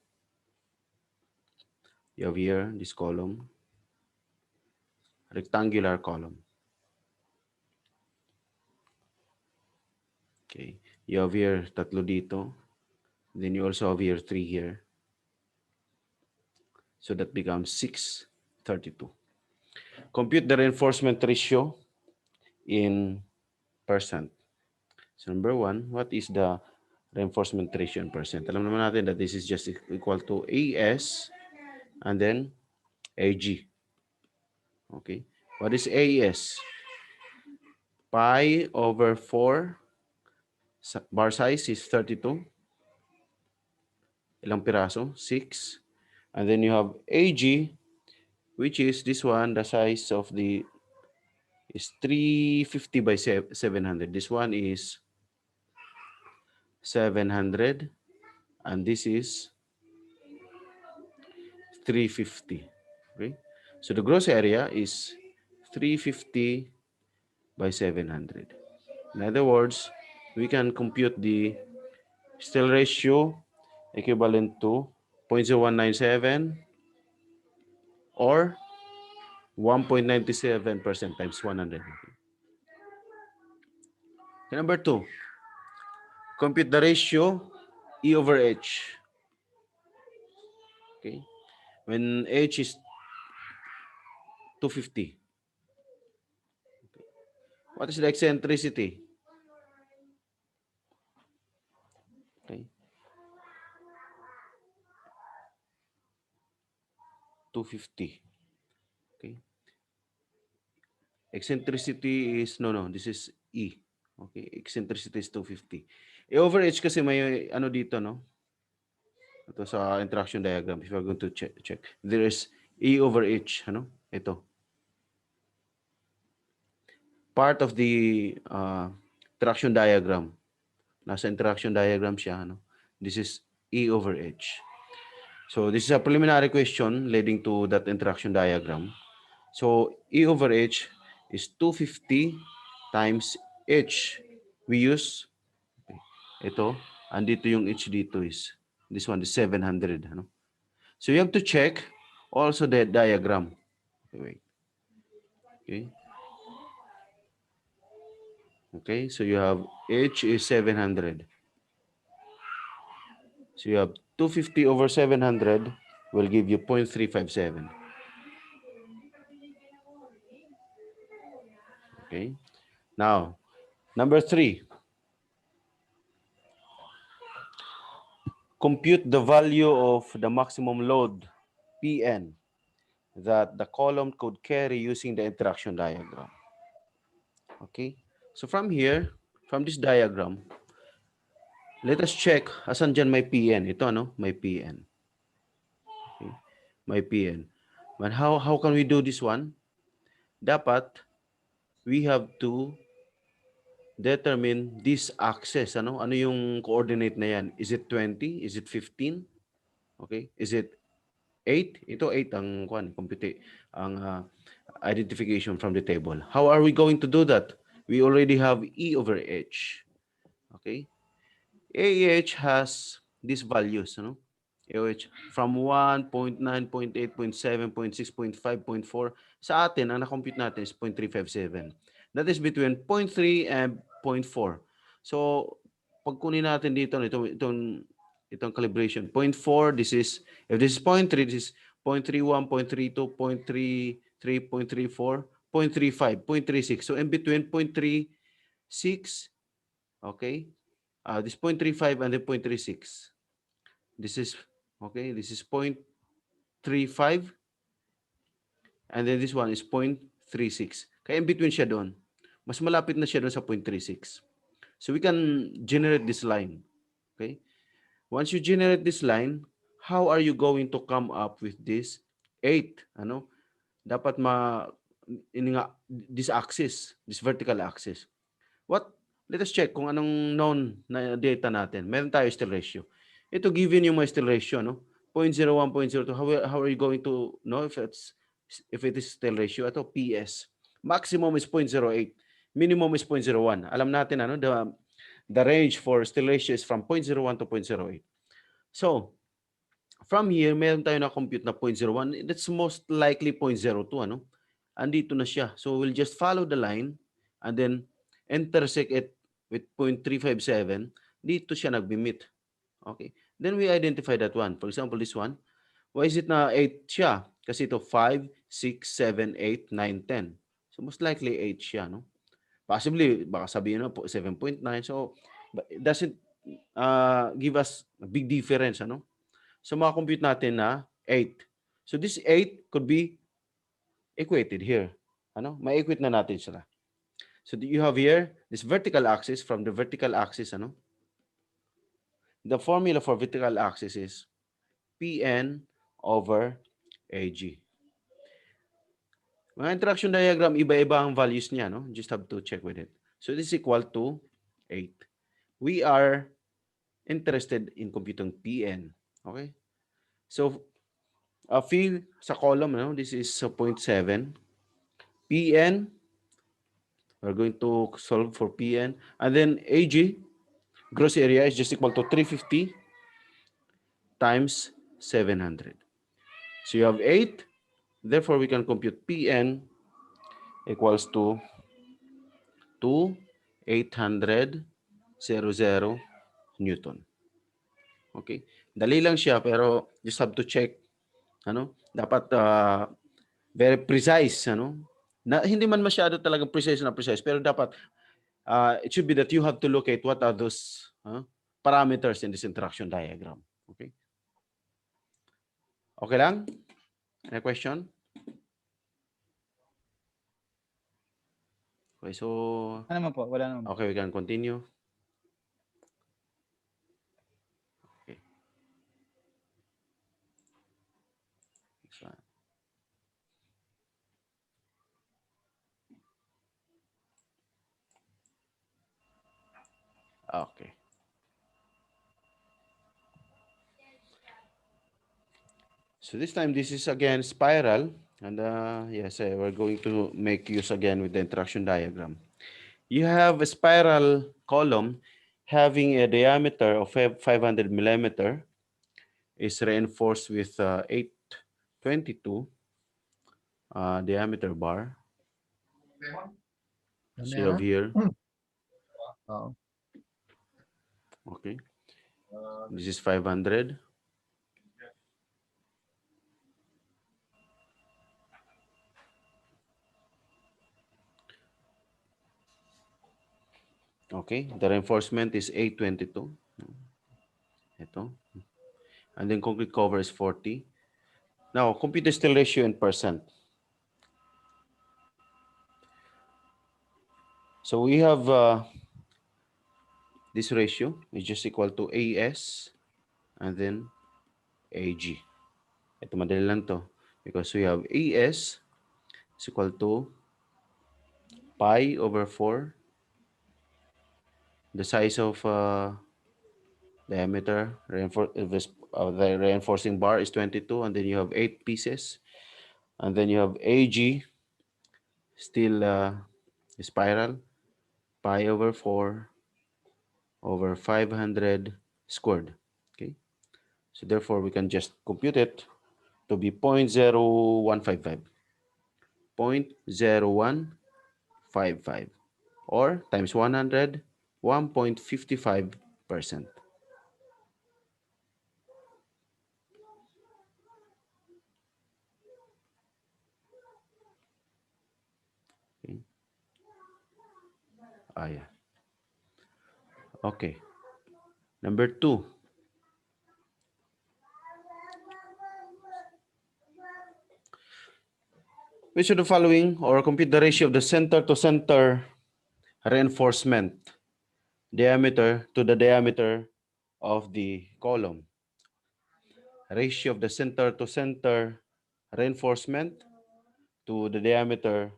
You have here this column, rectangular column. Okay. You have here tatlo dito. Then you also have here 3 here. So that becomes 632. Compute the reinforcement ratio in percent. So number 1, what is the reinforcement ratio in percent? Alam naman natin that this is just equal to AS and then AG. Okay. What is AS? Pi over 4. Bar size is 32. Ilang piraso? 6. And then you have AG, which is this one, the size of the is 350 by 700. This one is 700 and this is 350. Okay, so the gross area is 350 by 700. In other words, we can compute the still ratio equivalent to 0.0197 or 1.97% times 100. Okay, number 2, compute the ratio E over H. Okay, when H is 250, what is the eccentricity? Okay, 250. Okay, eccentricity is, no, this is E. Okay, eccentricity is 250. E over H kasi may ano dito, no? Ito sa interaction diagram. If you're going to check. There is E over H, ano? Ito. Part of the interaction diagram. Nasa interaction diagram siya, ano? This is E over H. So this is a preliminary question leading to that interaction diagram. So E over H is 250 times H. We use ito, andito yung H dito is, this one is 700. Ano? So you have to check also the diagram. Okay, wait. Okay. Okay, so you have H is 700. So you have 250 over 700 will give you 0.357. Okay. Now, number 3, compute the value of the maximum load, Pn, that the column could carry using the interaction diagram. Okay. So from here, from this diagram, let us check, asan dyan may Pn? Ito, ano? May Pn. Okay. May Pn. But how can we do this one? Dapat, we have to determine this axis. Ano yung coordinate na yan? Is it 20? Is it 15? Okay. Is it 8? Ito 8 ang identification from the table. How are we going to do that? We already have E over H. Okay. AH has these values, AH from 1, 0.9, 0.8, 0.7, 0.6, 0.5, 0.4. Sa atin, ang na-compute natin is 0.357. That is between 0.3 and 0.4. So, pag kunin natin dito, itong calibration, 0.4, this is, if this is 0.3, this is 0.31, 0.32, 0.33, 0.34, 0.35, 0.36. So, in between 0.36, okay, this 0.35 and the 0.36. This is, okay, this is 0.35 and then this one is 0.36. Kaya in between siya doon. Mas malapit na siya doon sa 0.36. So we can generate this line. Okay? Once you generate this line, how are you going to come up with this 8? Dapat this axis, this vertical axis. Let us check kung anong known na data natin. Meron tayo still ratio. Ito given yung mga still ratio, 0.01, 0.02. How are you going to know if it is still ratio? Ito, PS. Maximum is 0.08. Minimum is 0.01. Alam natin, the range for still ratio is from 0.01 to 0.08. So, from here, meron tayo na-compute na 0.01. That's most likely 0.02, Andito na siya. So, we'll just follow the line and then intersect it with 0.357, dito siya nagbi-meet. Okay. Then we identify that one. For example, this one. Why is it na 8 siya? Kasi ito 5, 6, 7, 8, 9, 10. So most likely 8 siya, Possibly, baka sabihin po 7.9. So it doesn't give us a big difference, So makakompute natin na 8. So this 8 could be equated here. Ma-equate na natin sila. So you have here this vertical axis. From the vertical axis, the formula for vertical axis is Pn over Ag. Mga interaction diagram, iba-iba ang values niya, no? Just have to check with it. So this is equal to 8. We are interested in computing Pn. Okay? So, fill sa column, no? This is 0.7. Pn, we're going to solve for Pn. And then Ag, gross area, is just equal to 350 times 700. So you have 8. Therefore, we can compute Pn equals to 800 Newton. Okay? Dali lang siya pero just have to check. Ano? Dapat very precise. Ano? Hindi man masyado talaga precise na precise pero dapat it should be that you have to locate what are those parameters in this interaction diagram. Okay? Okay lang? Any question? Okay, so Ano naman po? Wala naman po. okay, we can continue. Okay. Next one. Okay. So this time, this is again spiral. And yes, we're going to make use again with the interaction diagram. You have a spiral column having a diameter of 500 millimeter, is reinforced with 822 diameter bar. So you have here, Oo. okay, this is 500. Okay, the reinforcement is 822. Ito. And then concrete cover is 40. Now, compute the steel ratio in percent. So we have this ratio is just equal to AS and then AG. Ito madali lang to because we have AS is equal to pi over 4, the size of diameter, the reinforcing bar is 22, and then you have 8 pieces. And then you have AG, still spiral, pi over 4 over 500 squared. Okay, so therefore we can just compute it to be 0.0155. 0.0155 or times 100, 1.55%. Okay. Yeah. Okay. Number 2. Which of the following or compute the ratio of the center to center reinforcement diameter to the diameter of the column? Ratio of the center to center reinforcement to the diameter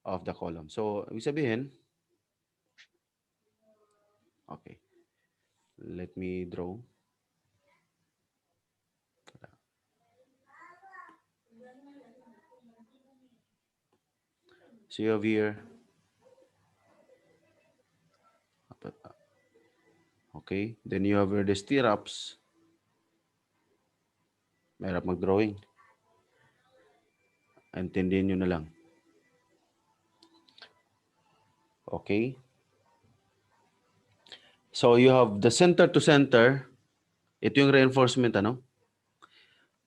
of the column. So, ibig sabihin, okay, let me draw. So you have here, okay, then you have here the stirrups. Mahirap mag-drawing. Intindihin nyo na lang. Okay. So you have the center to center. Ito yung reinforcement, ano?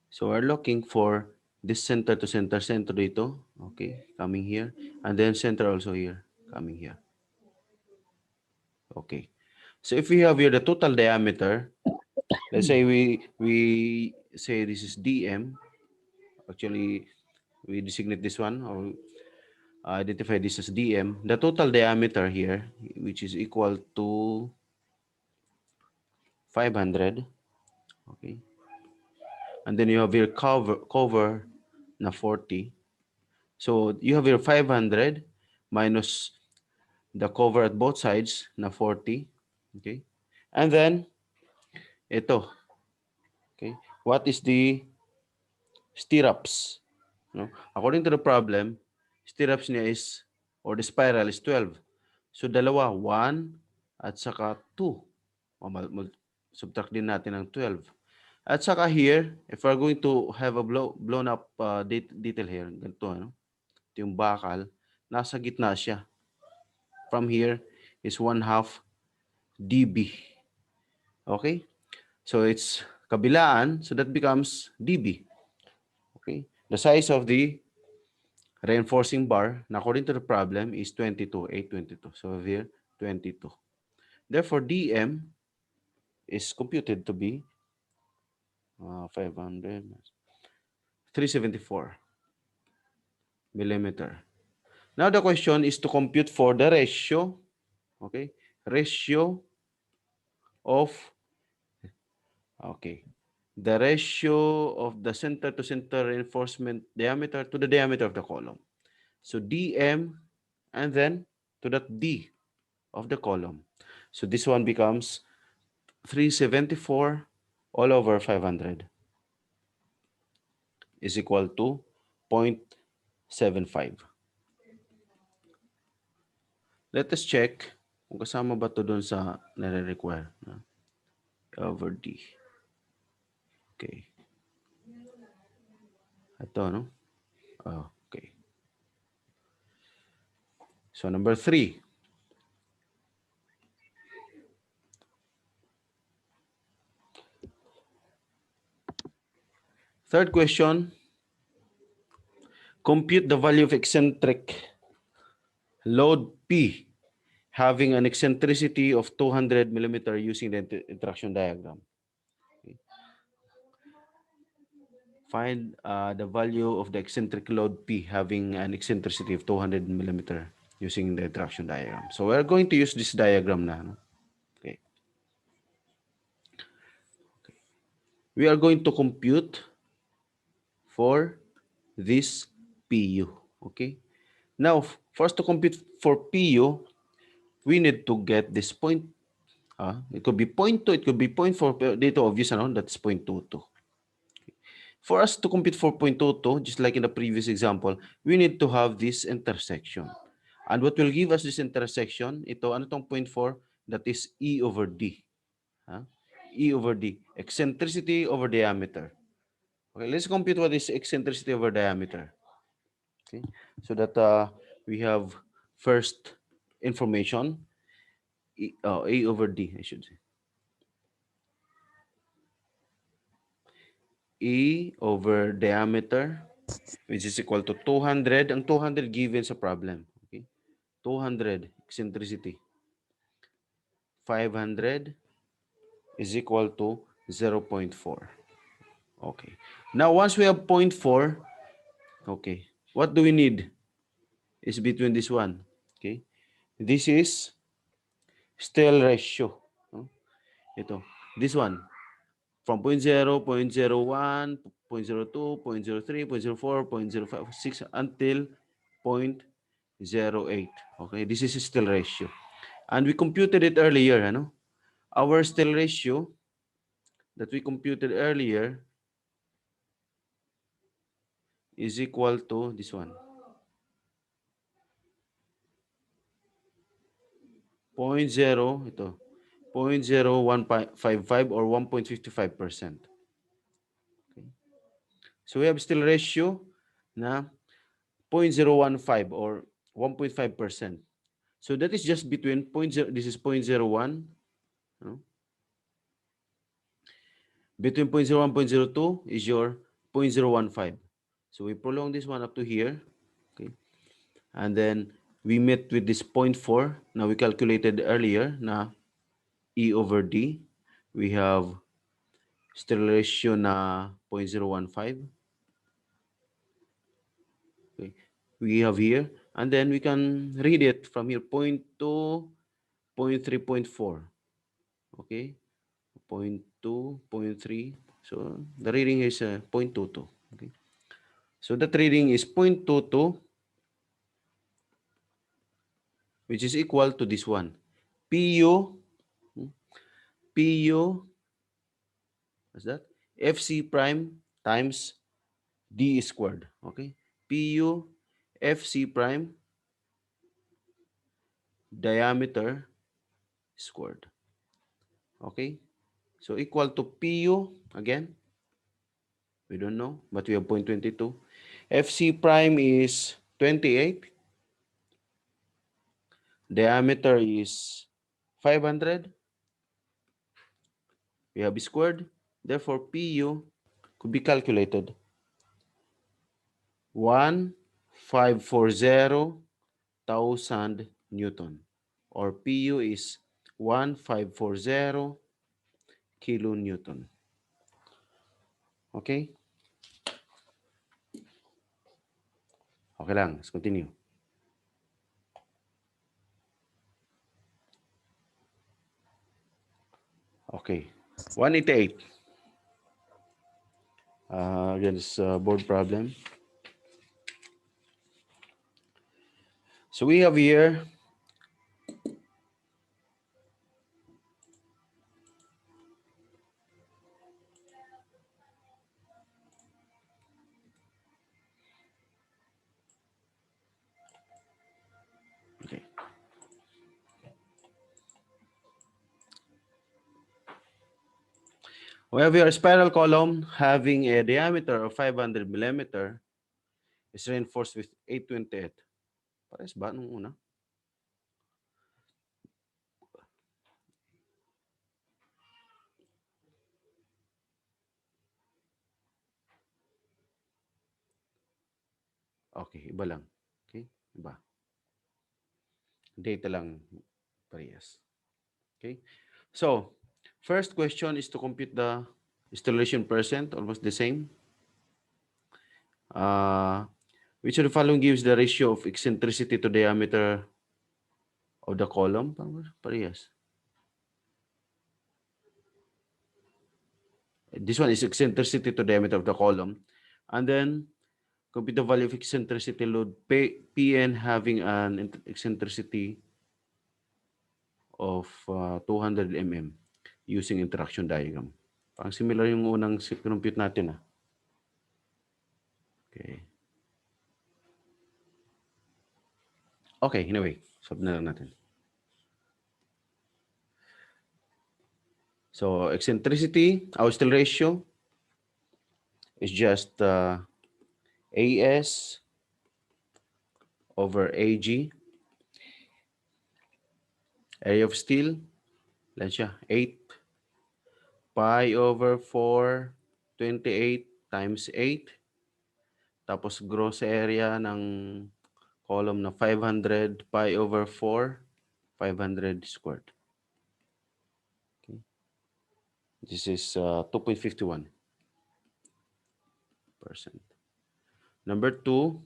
So we're looking for this center to center, center dito. Okay, coming here. And then center also here, coming here. Okay. So if we have here the total diameter, let's say we say this is DM. Actually, we designate this one or identify this as DM. The total diameter here, which is equal to 500. Okay. And then you have here cover na 40. So you have your 500 minus the cover at both sides na 40. Okay. And then, ito. Okay. What is the stirrups? No? According to the problem, stirrups niya is, or the spiral is 12. So dalawa, 1 at saka 2. Subtract din natin ng 12. At saka here, if we're going to have a blown up detail here, ganito, ano? Ito yung bakal, nasa gitna siya. From here is 1/2 dB. Okay? So it's kabilaan, so that becomes dB. Okay? The size of the reinforcing bar, according to the problem, is 22, 822. So here, 22. Therefore, dm is computed to be 500, 374 millimeter. Now the question is to compute for the ratio, okay, ratio of, okay, the ratio of the center to center reinforcement diameter to the diameter of the column. So dm and then to that d of the column. So this one becomes 374 all over 500 is equal to 0.75. Let us check kung kasama ba to dun sa nare-require. Over D. Okay. Ito, no? Oh, okay. So, number 3. Third question. Compute the value of eccentric load P having an eccentricity of 200 millimeter using the interaction diagram. Okay. Find the value of the eccentric load P having an eccentricity of 200 millimeter using the interaction diagram. So we're going to use this diagram now. No? Okay. We are going to compute for this PU. Okay. Now, for us to compute for PU, we need to get this point. It could be 0.2, it could be 0.4. Dito obvious, ano? That's 0.22. For us to compute 4.22, just like in the previous example, we need to have this intersection. And what will give us this intersection, ito, ano tong 0.4? That is E over D. E over D. Eccentricity over diameter. Okay, let's compute what is eccentricity over diameter. Okay, so that we have first information, A over D, I should say. E over diameter, which is equal to 200. Ang 200 given sa problem. Okay? 200 eccentricity. 500 is equal to 0.4. Okay. Now, once we have 0.4, okay, what do we need? Is between this one. Okay. This is Stell ratio. Ito. This one. From 0.0, 0.01, 0.02, 0.03, 0.04, 0.056 until 0.08. Okay, this is still ratio. And we computed it earlier. Ano? Our still ratio that we computed earlier is equal to this one. 0.0, ito. 0.0155 or 1.55%. Okay. So we have still ratio na 0.015 or 1.5%. So that is just between 0.0, this is 0.01. No? Between 0.01 and 0.02 is your 0.015. So we prolong this one up to here. Okay. And then we met with this 0.4. Now we calculated earlier na E over D. We have still ratio na 0.015. Okay. We have here. And then we can read it from here, 0.2, 0.3, 0.4. Okay. 0.2, 0.3. So the reading is 0.22. Okay. So that reading is 0.22 which is equal to this one. PU, PU, what's that? FC prime times D squared. Okay? PU FC prime diameter squared. Okay? So equal to PU, again, we don't know, but we have 0.22. FC prime is 28. Diameter is 500. We have squared. Therefore, PU could be calculated 1540,000 Newton. Or PU is 1540 kilonewton. Okay? Okay lang. Let's continue. Okay. 188. Again, this board problem. So we have here okay. We have here a spiral column having a diameter of 500 millimeter is reinforced with 828. Pares ba nung una? Okay, iba lang. Okay, iba. Data lang parehas. Okay, so first question is to compute the installation percent, almost the same. Which of the following gives the ratio of eccentricity to diameter of the column? Parehas. This one is eccentricity to diameter of the column. And then compute the value of eccentricity load Pn having an eccentricity of 200 mm using interaction diagram. Parang similar yung unang compute natin. Okay. Okay, anyway. Solve na lang natin. So, eccentricity, our still ratio is just AS over AG. Area of steel, lan siya, 8 pi over 4, 28 times 8. Tapos gross area ng column na 500 pi over 4, 500 squared. Okay. This is 2.51%. Number 2,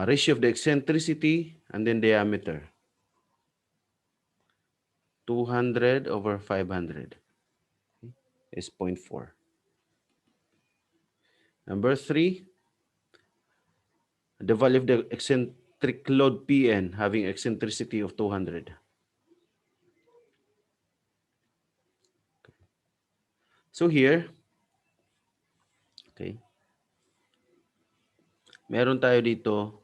ratio of the eccentricity and then diameter. 200 over 500 is 0.4. Number 3, the value of the eccentric load Pn having eccentricity of 200. So here, okay, meron tayo dito,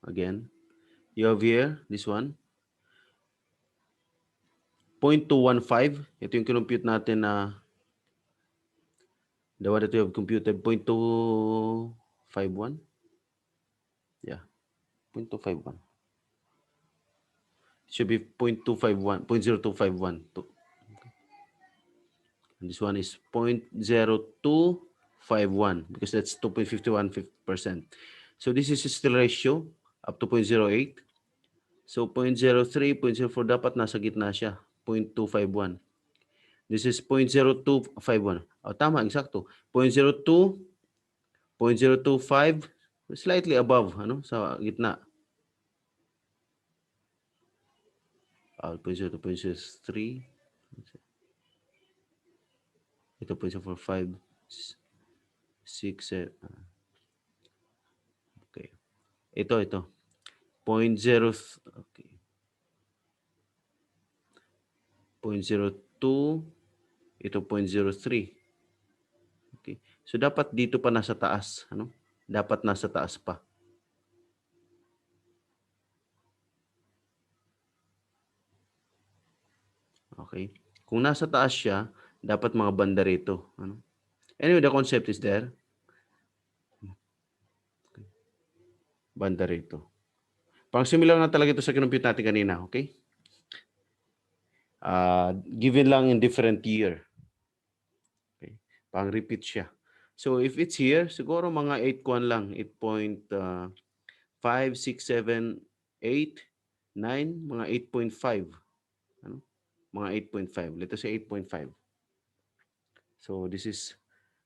again, you have here, this one, 0.215. Ito yung kinumpute natin na the one that we have computed, 0.251. Yeah, 0.251. It should be 0.251, 0.0251. And this one is 0.0251 because that's 2.51%. So this is still ratio up to 0.08. So 0.03, 0.04 dapat nasa gitna siya, 0.251. This is 0.0251. Oh, tama, eksakto. 0.02, 0.025, slightly above, sa gitna. 0.02, 0.03. Ito 0.045, 6, Ito. 0.0, okay. 0.02, ito 0.03. Okay. So dapat dito pa nasa taas, ano? Dapat nasa taas pa. Okay. Kung nasa taas siya, dapat mga banda rito, ano? Anyway, the concept is there. Banda rito. Parang similar na talaga ito sa kinumpute natin kanina, okay? Given lang in different year. Okay. Pang repeat siya. So if it's here, siguro mga 8 kuan lang, 8.5, 6, 7, 8, 9, mga 8.5. Ano? Mga 8.5. Let us say 8.5. So this is,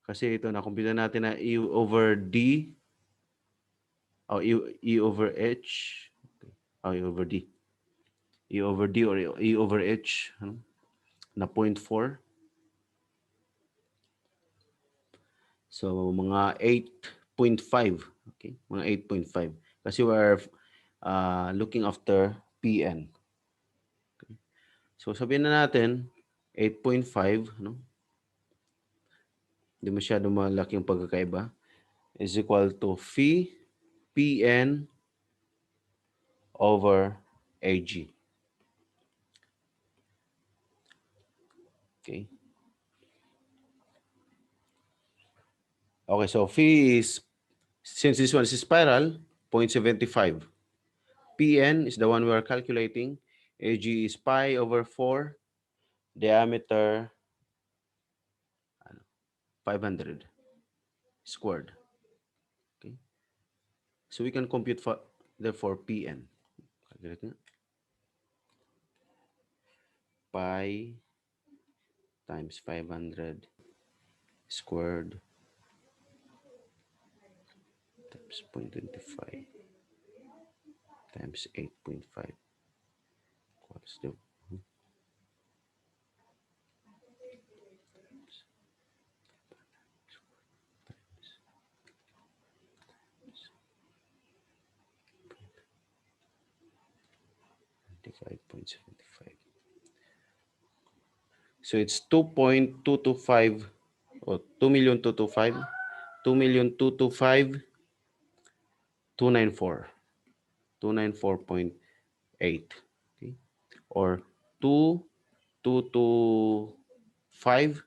kasi ito na-compute natin na E over D, o E over H, E over D. E over D or E over H, ano? Na 0.4. So, mga 8.5. Okay? Mga 8.5. Kasi we're looking after PN. Okay? So, sabihin na natin, 8.5, no? Hindi masyado malaki yung pagkakaiba, is equal to phi PN over AG. Okay? Okay, so phi is, since this one is spiral, 0.75. PN is the one we are calculating. AG is pi over 4. Diameter, 500 squared. Okay. So we can compute for, therefore PN. Pi times 500 squared times 0.25 times 8.5 equals to 25.75. So it's 2.225 or 2,225,000, 2,225,294, 294.8. Okay. Or 2,225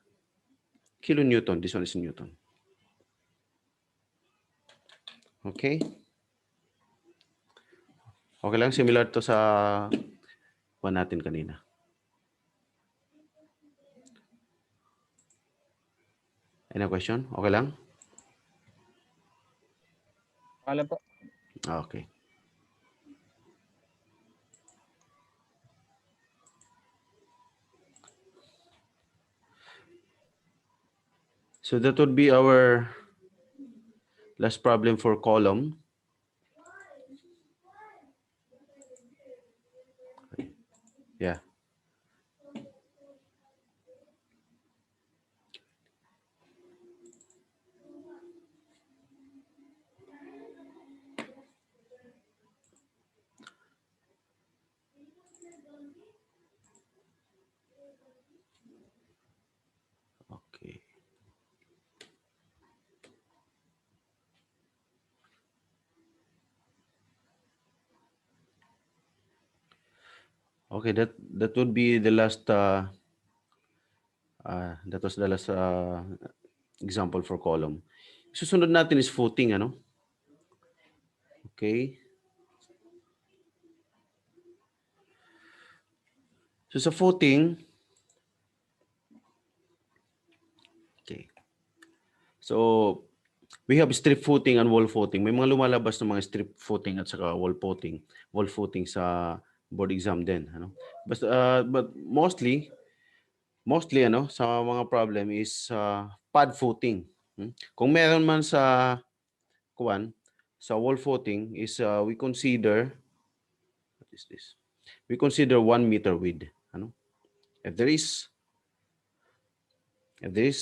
kilonewton. This one is Newton. Okay? Okay lang, similar to sa one natin kanina. Any question? Okay lang? Alam po. Okay. So that would be our last problem for column. Yeah. Okay. Okay, that would be the last that was the last example for column. Susunod natin is footing, ano? Okay. So sa footing, okay. So we have strip footing and wall footing. May mga lumalabas na mga strip footing at saka wall footing sa board exam din, ano? But mostly ano sa mga problem is pad footing. Kung meron man sa kuan sa wall footing is we consider, what is this? We consider 1 meter width, ano? If there is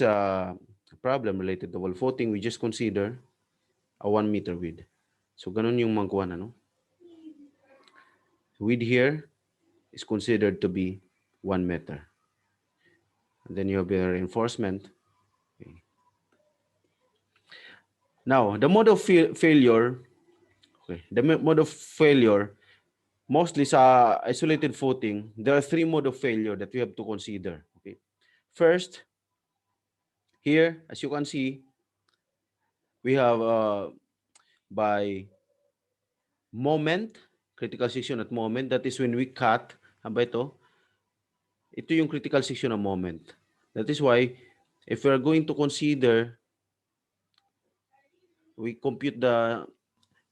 a problem related to wall footing, we just consider a 1 meter width. So, ganun yung magkuhan, ano? Width here is considered to be 1 meter. And then you have your reinforcement. Okay. Now, the mode of failure, okay, the mode of failure, mostly sa isolated footing, there are 3 mode of failure that we have to consider. Okay. First, here, as you can see, we have by moment, critical section at moment, that is when we cut, ba ito yung critical section ng moment. That is why, if we are going to consider, we compute the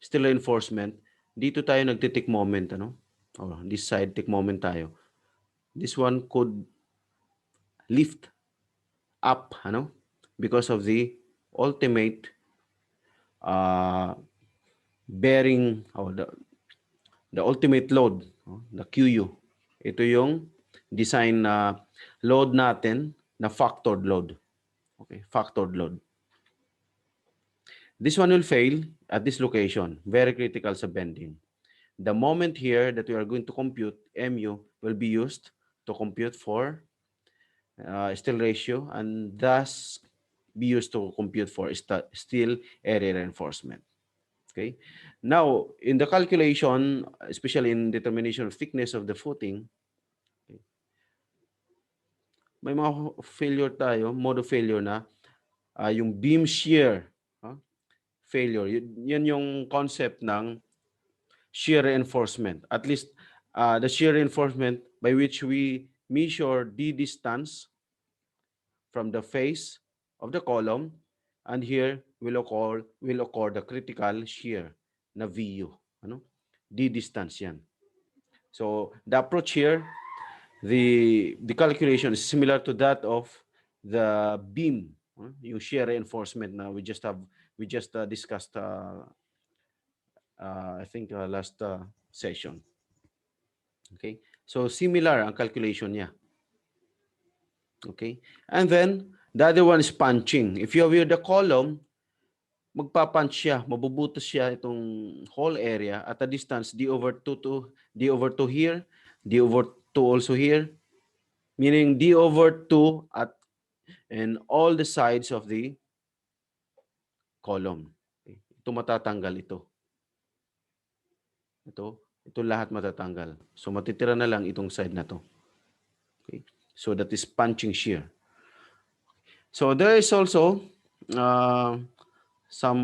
steel reinforcement, dito tayo nagtitik moment, ano? Oh, this side, tick moment tayo. This one could lift up, ano? Because of the ultimate bearing, the ultimate load, the QU. Ito yung design na load natin na factored load. Okay, factored load. This one will fail at this location, very critical sa bending. The moment here that we are going to compute, MU, will be used to compute for steel ratio and thus be used to compute for steel area reinforcement. Okay. Now, in the calculation, especially in determination of thickness of the footing, okay, may mga failure tayo, mode of failure na yung beam shear failure. Yan yung concept ng shear reinforcement. At least the shear reinforcement by which we measure the distance from the face of the column, and here will occur the critical shear na VU. Ano? The distance yan. So the approach here, the calculation is similar to that of the beam, yung shear reinforcement na we just discussed I think last session. Okay? So similar ang calculation niya. Okay? And then the other one is punching. If you have the column, magpa-punch siya, mabubutas siya itong whole area at a distance d over 2 here, d over 2 also here, meaning d over 2 at and all the sides of the column. Okay. Ito matatanggal ito. Ito lahat matatanggal. So matitira na lang itong side na to. Okay. So that is punching shear. So there is also some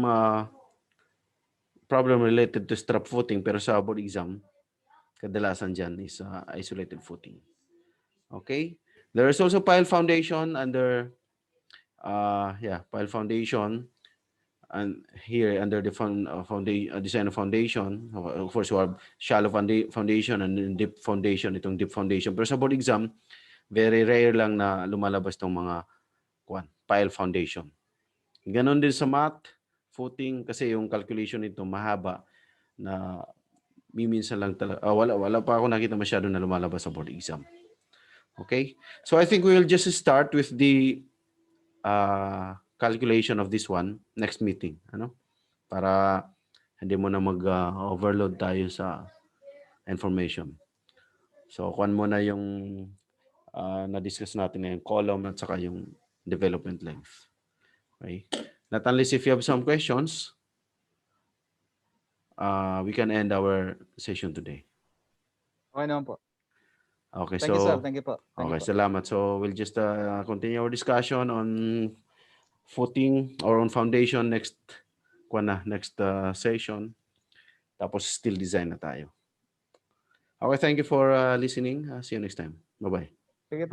problem related to strap footing, pero sa board exam, kadalasan dyan is isolated footing. Okay. There is also pile foundation under pile foundation, and here under the design of foundation. Of course, you have shallow foundation and deep foundation, itong deep foundation. Pero sa board exam, very rare lang na lumalabas tong mga pile foundation. Ganon din sa math, footing, kasi yung calculation nito mahaba na minsan lang talaga. Wala pa ako nakita masyado na lumalabas sa board exam. Okay? So I think we will just start with the calculation of this one next meeting. Ano? Para hindi mo na mag-overload tayo sa information. So, kuhan mo na yung na-discuss natin na yung column at saka yung development length. Okay? Not unless if you have some questions, we can end our session today. Okay naman po. Okay, Thank you, sir. Thank you po. Okay, salamat. So we'll just continue our discussion on footing or on foundation next session. Tapos steel design na tayo. Okay, thank you for listening. See you next time. Bye-bye. Sige po.